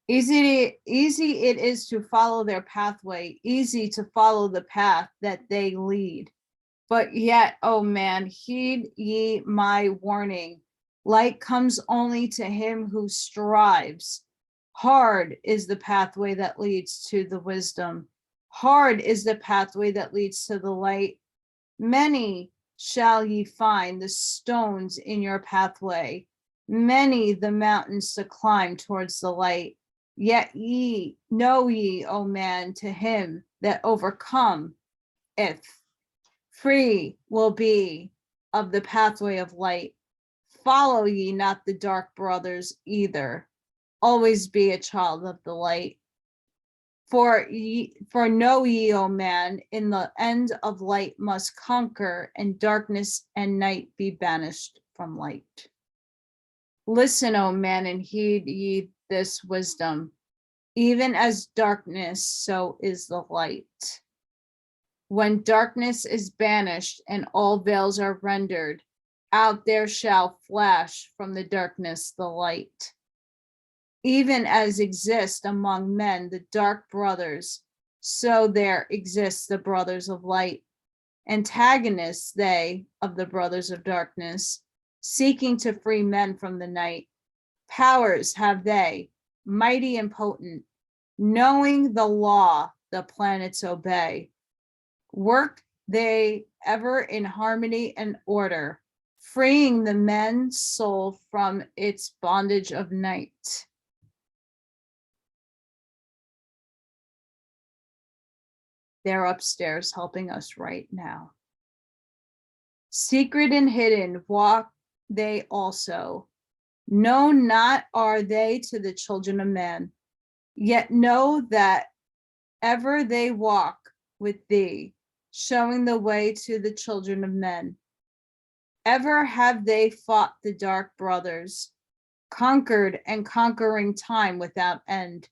Easy it is to follow their pathway, easy to follow the path that they lead. But yet, O man, heed ye my warning. Light comes only to him who strives. Hard is the pathway that leads to the wisdom. Hard is the pathway that leads to the light. Many shall ye find the stones in your pathway, Many the mountains to climb towards the light. Yet know ye, O man, to him that overcome, if free will be of the pathway of light. Follow ye not the dark brothers either. Always be a child of the light. For know ye, O man, in the end of light must conquer, and darkness and night be banished from light. Listen, O man, and heed ye this wisdom. Even as darkness, so is the light. When darkness is banished and all veils are rendered, out there shall flash from the darkness the light. Even as exist among men the dark brothers, so there exist the brothers of light. Antagonists they of the brothers of darkness, seeking to free men from the night. Powers have they, mighty and potent, knowing the law the planets obey. Work they ever in harmony and order, freeing the men's soul from its bondage of night. They're upstairs helping us right now. Secret and hidden walk they also. Known not are they to the children of men, yet know that ever they walk with thee, showing the way to the children of men. Ever have they fought the dark brothers, conquered and conquering time without end.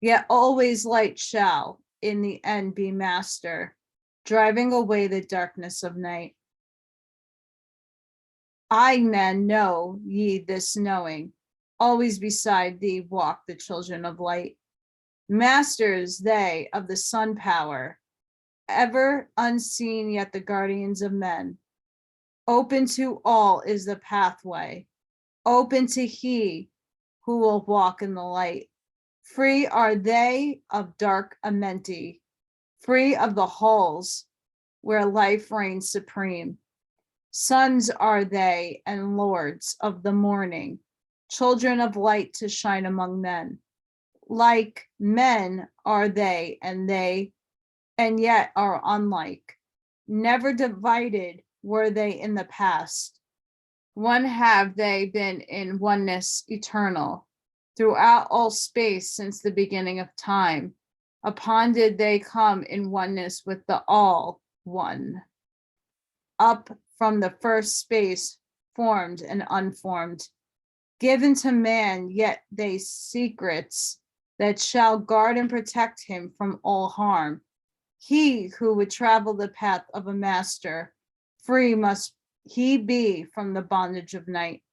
Yet always light shall in the end be master, driving away the darkness of night. I, men, know ye this knowing, always beside thee walk the children of light. Masters they of the sun power, ever unseen yet the guardians of men. Open to all is the pathway, open to he who will walk in the light. Free are they of dark amenti, free of the halls where life reigns supreme. Sons are they and lords of the morning, children of light to shine among men. Like men are they, and yet are unlike. Never divided were they in the past. One have they been in oneness eternal, throughout all space since the beginning of time. Upon did they come in oneness with the all one. Up from the first space, formed and unformed, given to man, yet they secrets that shall guard and protect him from all harm. He who would travel the path of a master, free must he be from the bondage of night.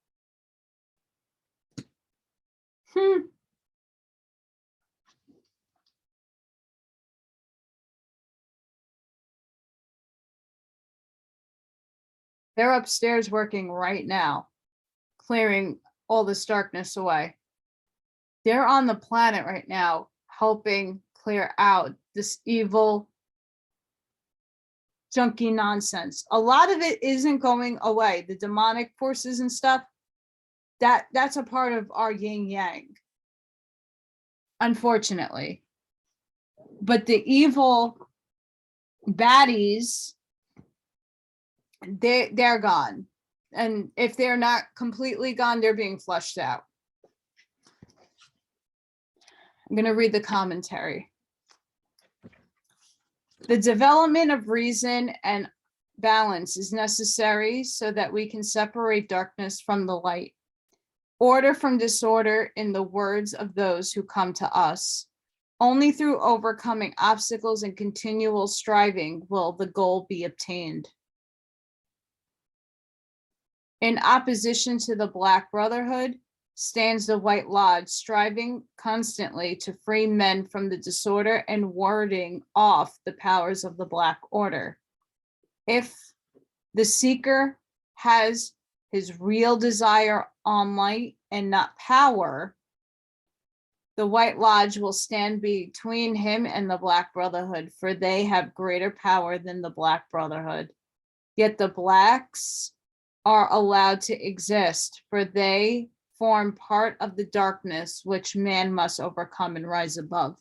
They're upstairs working right now, clearing all this darkness away. They're on the planet right now, helping clear out this evil, junky nonsense. A lot of it isn't going away. The demonic forces and stuff, that's a part of our yin yang, unfortunately. But the evil baddies, they're gone. And if they're not completely gone, they're being flushed out. I'm going to read the commentary. The development of reason and balance is necessary so that we can separate darkness from the light, order from disorder in the words of those who come to us. Only through overcoming obstacles and continual striving will the goal be obtained. In opposition to the Black Brotherhood stands the White Lodge, striving constantly to free men from the disorder and warding off the powers of the Black Order. If the seeker has his real desire on light and not power, the White Lodge will stand between him and the Black Brotherhood, for they have greater power than the Black Brotherhood. Yet the Blacks are allowed to exist, for they form part of the darkness which man must overcome and rise above.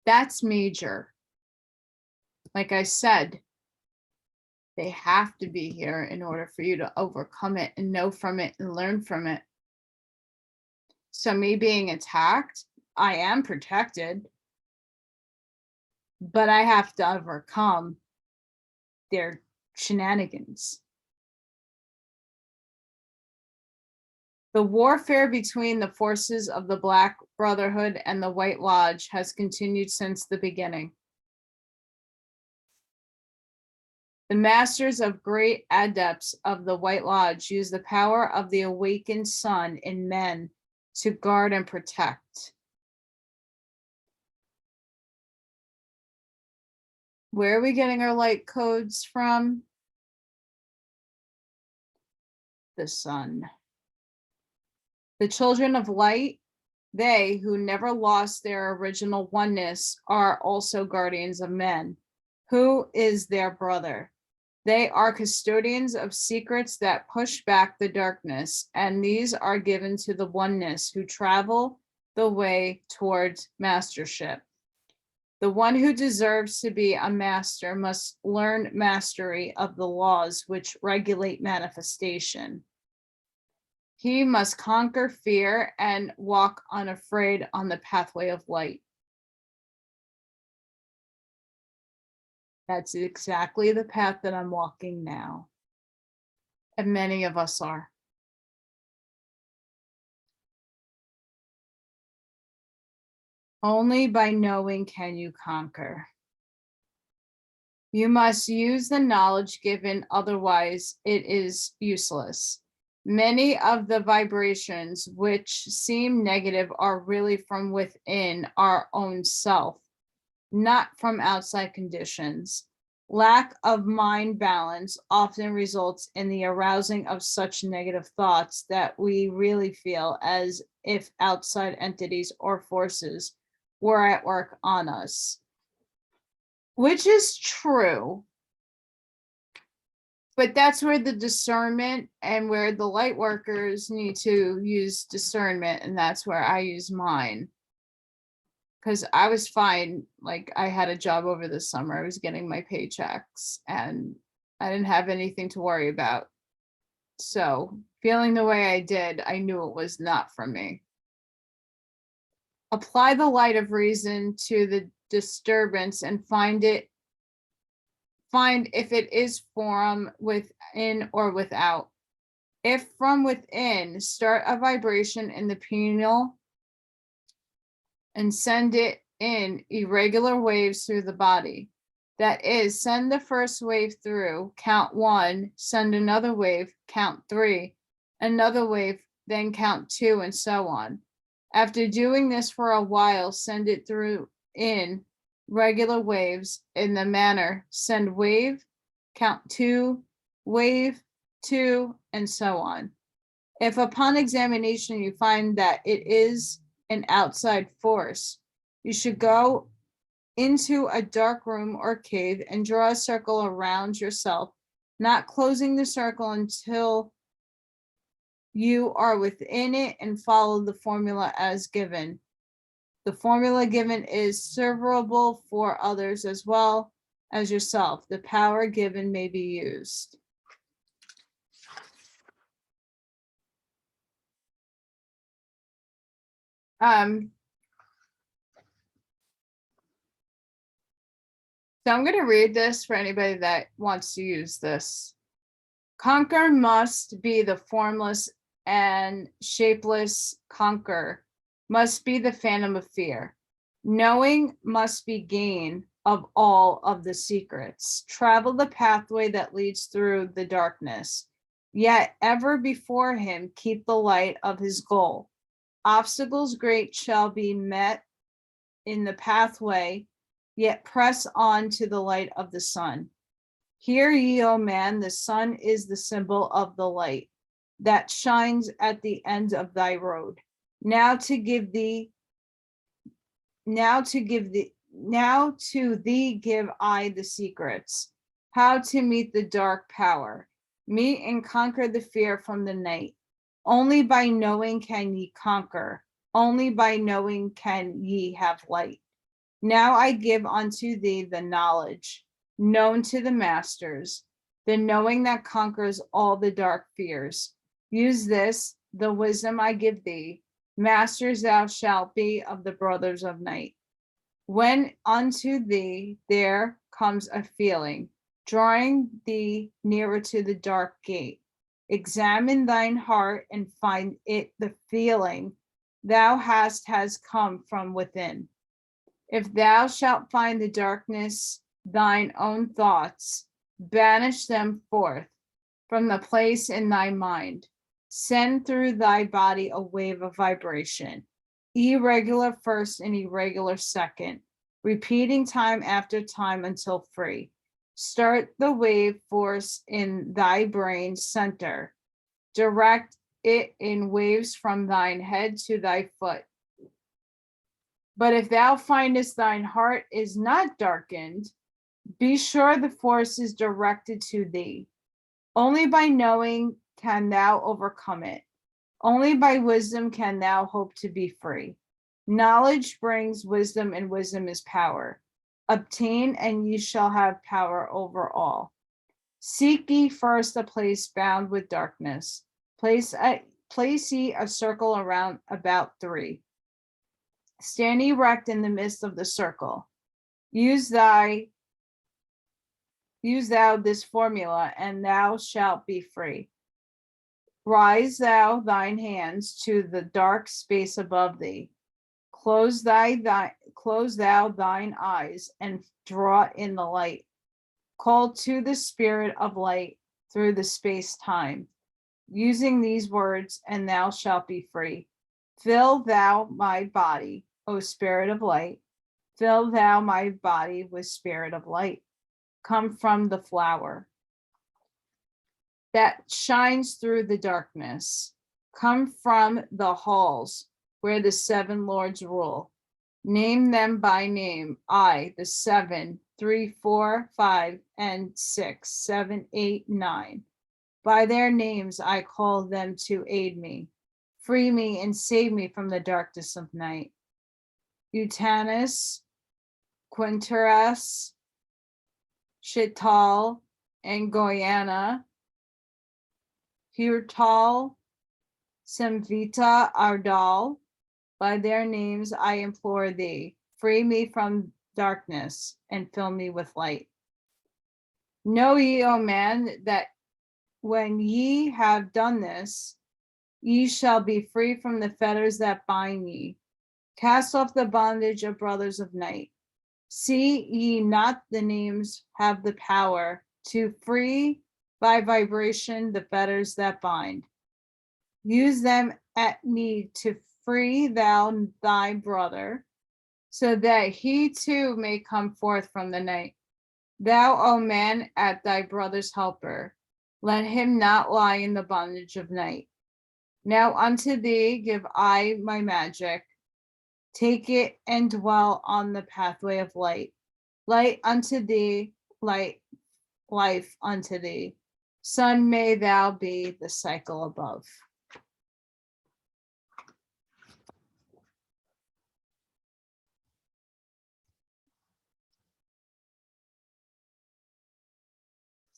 That's major. Like I said, they have to be here in order for you to overcome it and know from it and learn from it. So me being attacked, I am protected, but I have to overcome their shenanigans. The warfare between the forces of the Black Brotherhood and the White Lodge has continued since the beginning. The masters of great adepts of the White Lodge use the power of the awakened sun in men to guard and protect. Where are we getting our light codes from? The sun. The children of light, they who never lost their original oneness, are also guardians of men. Who is their brother? They are custodians of secrets that push back the darkness, and these are given to the oneness who travel the way towards mastership. The one who deserves to be a master must learn mastery of the laws which regulate manifestation. He must conquer fear and walk unafraid on the pathway of light. That's exactly the path that I'm walking now. And many of us are. Only by knowing can you conquer. You must use the knowledge given, otherwise it is useless. Many of the vibrations which seem negative are really from within our own self, not from outside conditions. Lack of mind balance often results in the arousing of such negative thoughts that we really feel as if outside entities or forces were at work on us, which is true. But that's where the discernment and where the light workers need to use discernment, and that's where I use mine. Because I was fine, like I had a job over the summer, I was getting my paychecks, and I didn't have anything to worry about. So feeling the way I did, I knew it was not for me. Apply the light of reason to the disturbance and find if it is from within or without. If from within, start a vibration in the pineal and send it in irregular waves through the body. That is, send the first wave through, count 1, send another wave, count 3, another wave, then count 2, and so on. After doing this for a while, send it through in regular waves in the manner, send wave, count 2, wave, 2, and so on. If upon examination you find that it is an outside force, you should go into a dark room or cave and draw a circle around yourself, not closing the circle until you are within it, and follow the formula as given. The formula given is servable for others as well as yourself. The power given may be used. So I'm going to read this for anybody that wants to use this. Conquer must be the formless and shapeless. Conquer must be the phantom of fear. Knowing must be gain of all of the secrets. Travel the pathway that leads through the darkness. Yet ever before him keep the light of his goal. Obstacles great shall be met in the pathway, yet press on to the light of the sun. Hear ye, O man, the sun is the symbol of the light that shines at the end of thy road. Now to give Now to thee give I the secrets, how to meet the dark power, meet and conquer the fear from the night. Only by knowing can ye conquer, only by knowing can ye have light. Now I give unto thee the knowledge known to the masters, the knowing that conquers all the dark fears. Use this, the wisdom I give thee, masters thou shalt be of the brothers of night. When unto thee there comes a feeling, drawing thee nearer to the dark gate, examine thine heart and find it the feeling thou hast has come from within. If thou shalt find the darkness, thine own thoughts, banish them forth from the place in thy mind. Send through thy body a wave of vibration, irregular first and irregular second, repeating time after time until free. Start the wave force in thy brain center. Direct it in waves from thine head to thy foot. But if thou findest thine heart is not darkened, be sure the force is directed to thee. Only by knowing can thou overcome it. Only by wisdom can thou hope to be free. Knowledge brings wisdom, and wisdom is power. Obtain, and ye shall have power over all. Seek ye first a place bound with darkness. Place ye a circle around about 3. Stand erect in the midst of the circle. Use thou this formula, and thou shalt be free. Rise thou thine hands to the dark space above thee. Close thou thine eyes and draw in the light. Call to the spirit of light through the space-time, using these words, and thou shalt be free. Fill thou my body, O spirit of light. Fill thou my body with spirit of light. Come from the flower that shines through the darkness. Come from the halls where the 7 lords rule. Name them by name. I, the 7, 3, 4, 5, and 6, 7, 8, 9. By their names I call them to aid me. Free me and save me from the darkness of night. Utanus, Quinteras, Chital, and Goyana, Hurtal, Semvita, Ardal, by their names I implore thee, free me from darkness and fill me with light. Know ye, O man, that when ye have done this, ye shall be free from the fetters that bind ye. Cast off the bondage of brothers of night. See ye not the names have the power to free by vibration the fetters that bind. Use them at need to free thou thy brother, so that he too may come forth from the night. Thou, O man, art thy brother's helper. Let him not lie in the bondage of night. Now unto thee give I my magic. Take it and dwell on the pathway of light. Light unto thee, light, life unto thee. Sun may thou be the cycle above.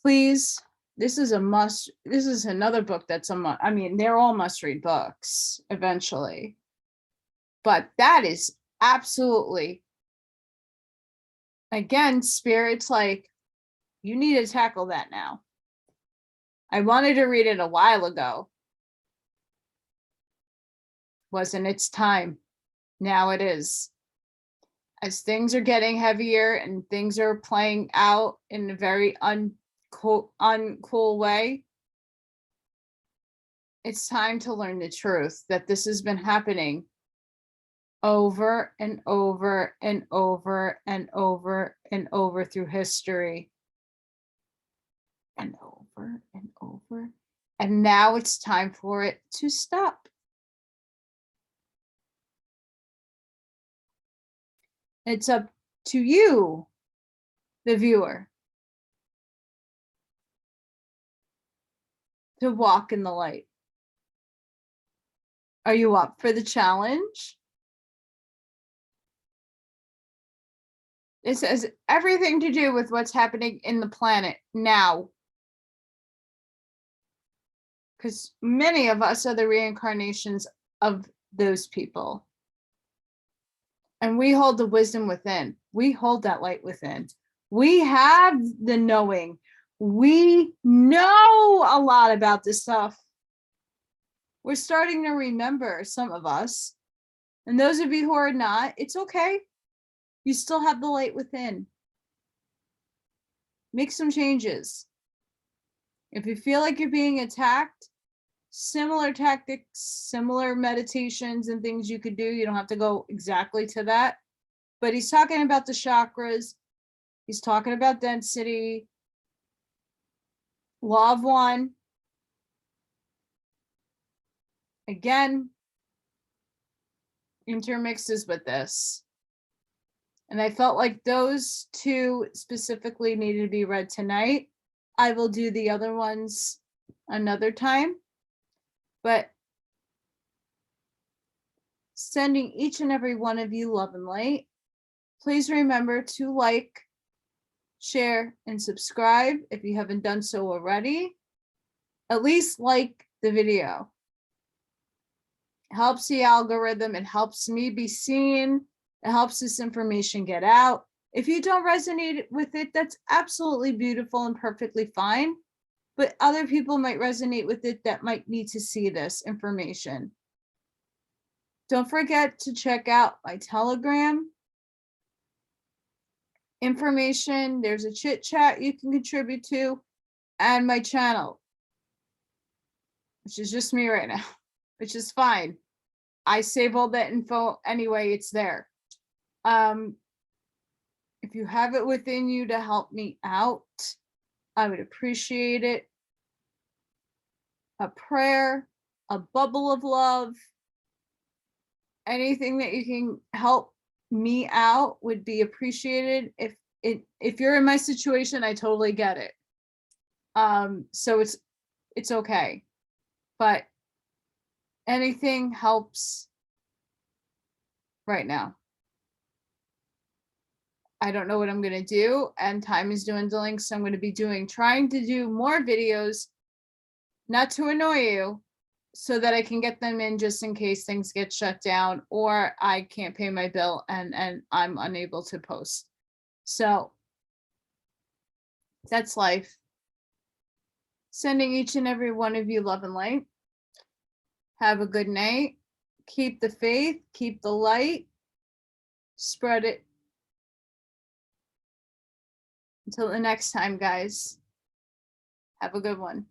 Please, this is another book that's I mean, they're all must-read books eventually. But that is absolutely, again, Spirit's like, you need to tackle that now. I wanted to read it a while ago. Wasn't its time. Now it is. As things are getting heavier and things are playing out in a very uncool way, it's time to learn the truth that this has been happening over and over and over and over and over through history. And over and over. And now it's time for it to stop. It's up to you, the viewer, to walk in the light. Are you up for the challenge? This has everything to do with what's happening in the planet now. Because many of us are the reincarnations of those people. And we hold the wisdom within. We hold that light within. We have the knowing. We know a lot about this stuff. We're starting to remember, some of us. And those of you who are not, it's okay. You still have the light within. Make some changes. If you feel like you're being attacked, similar tactics, similar meditations and things you could do. You don't have to go exactly to that. But he's talking about the chakras. He's talking about density. Law of one. Again, intermixes with this. And I felt like those two specifically needed to be read tonight. I will do the other ones another time. But sending each and every one of you love and light. Please remember to like, share, and subscribe if you haven't done so already. At least like the video. It helps the algorithm. It helps me be seen. It helps this information get out. If you don't resonate with it, that's absolutely beautiful and perfectly fine. But other people might resonate with it that might need to see this information. Don't forget to check out my Telegram information. There's a chit chat you can contribute to, and my channel, which is just me right now, which is fine. I save all that info anyway, it's there. If you have it within you to help me out, I would appreciate it. A prayer, a bubble of love, anything that you can help me out would be appreciated. If you're in my situation, I totally get it. So it's okay. But anything helps right now. I don't know what I'm going to do, and time is dwindling, so I'm going to be trying to do more videos, not to annoy you, so that I can get them in just in case things get shut down or I can't pay my bill and I'm unable to post. So that's life. Sending each and every one of you love and light. Have a good night. Keep the faith, keep the light, spread it. Until the next time, guys. Have a good one.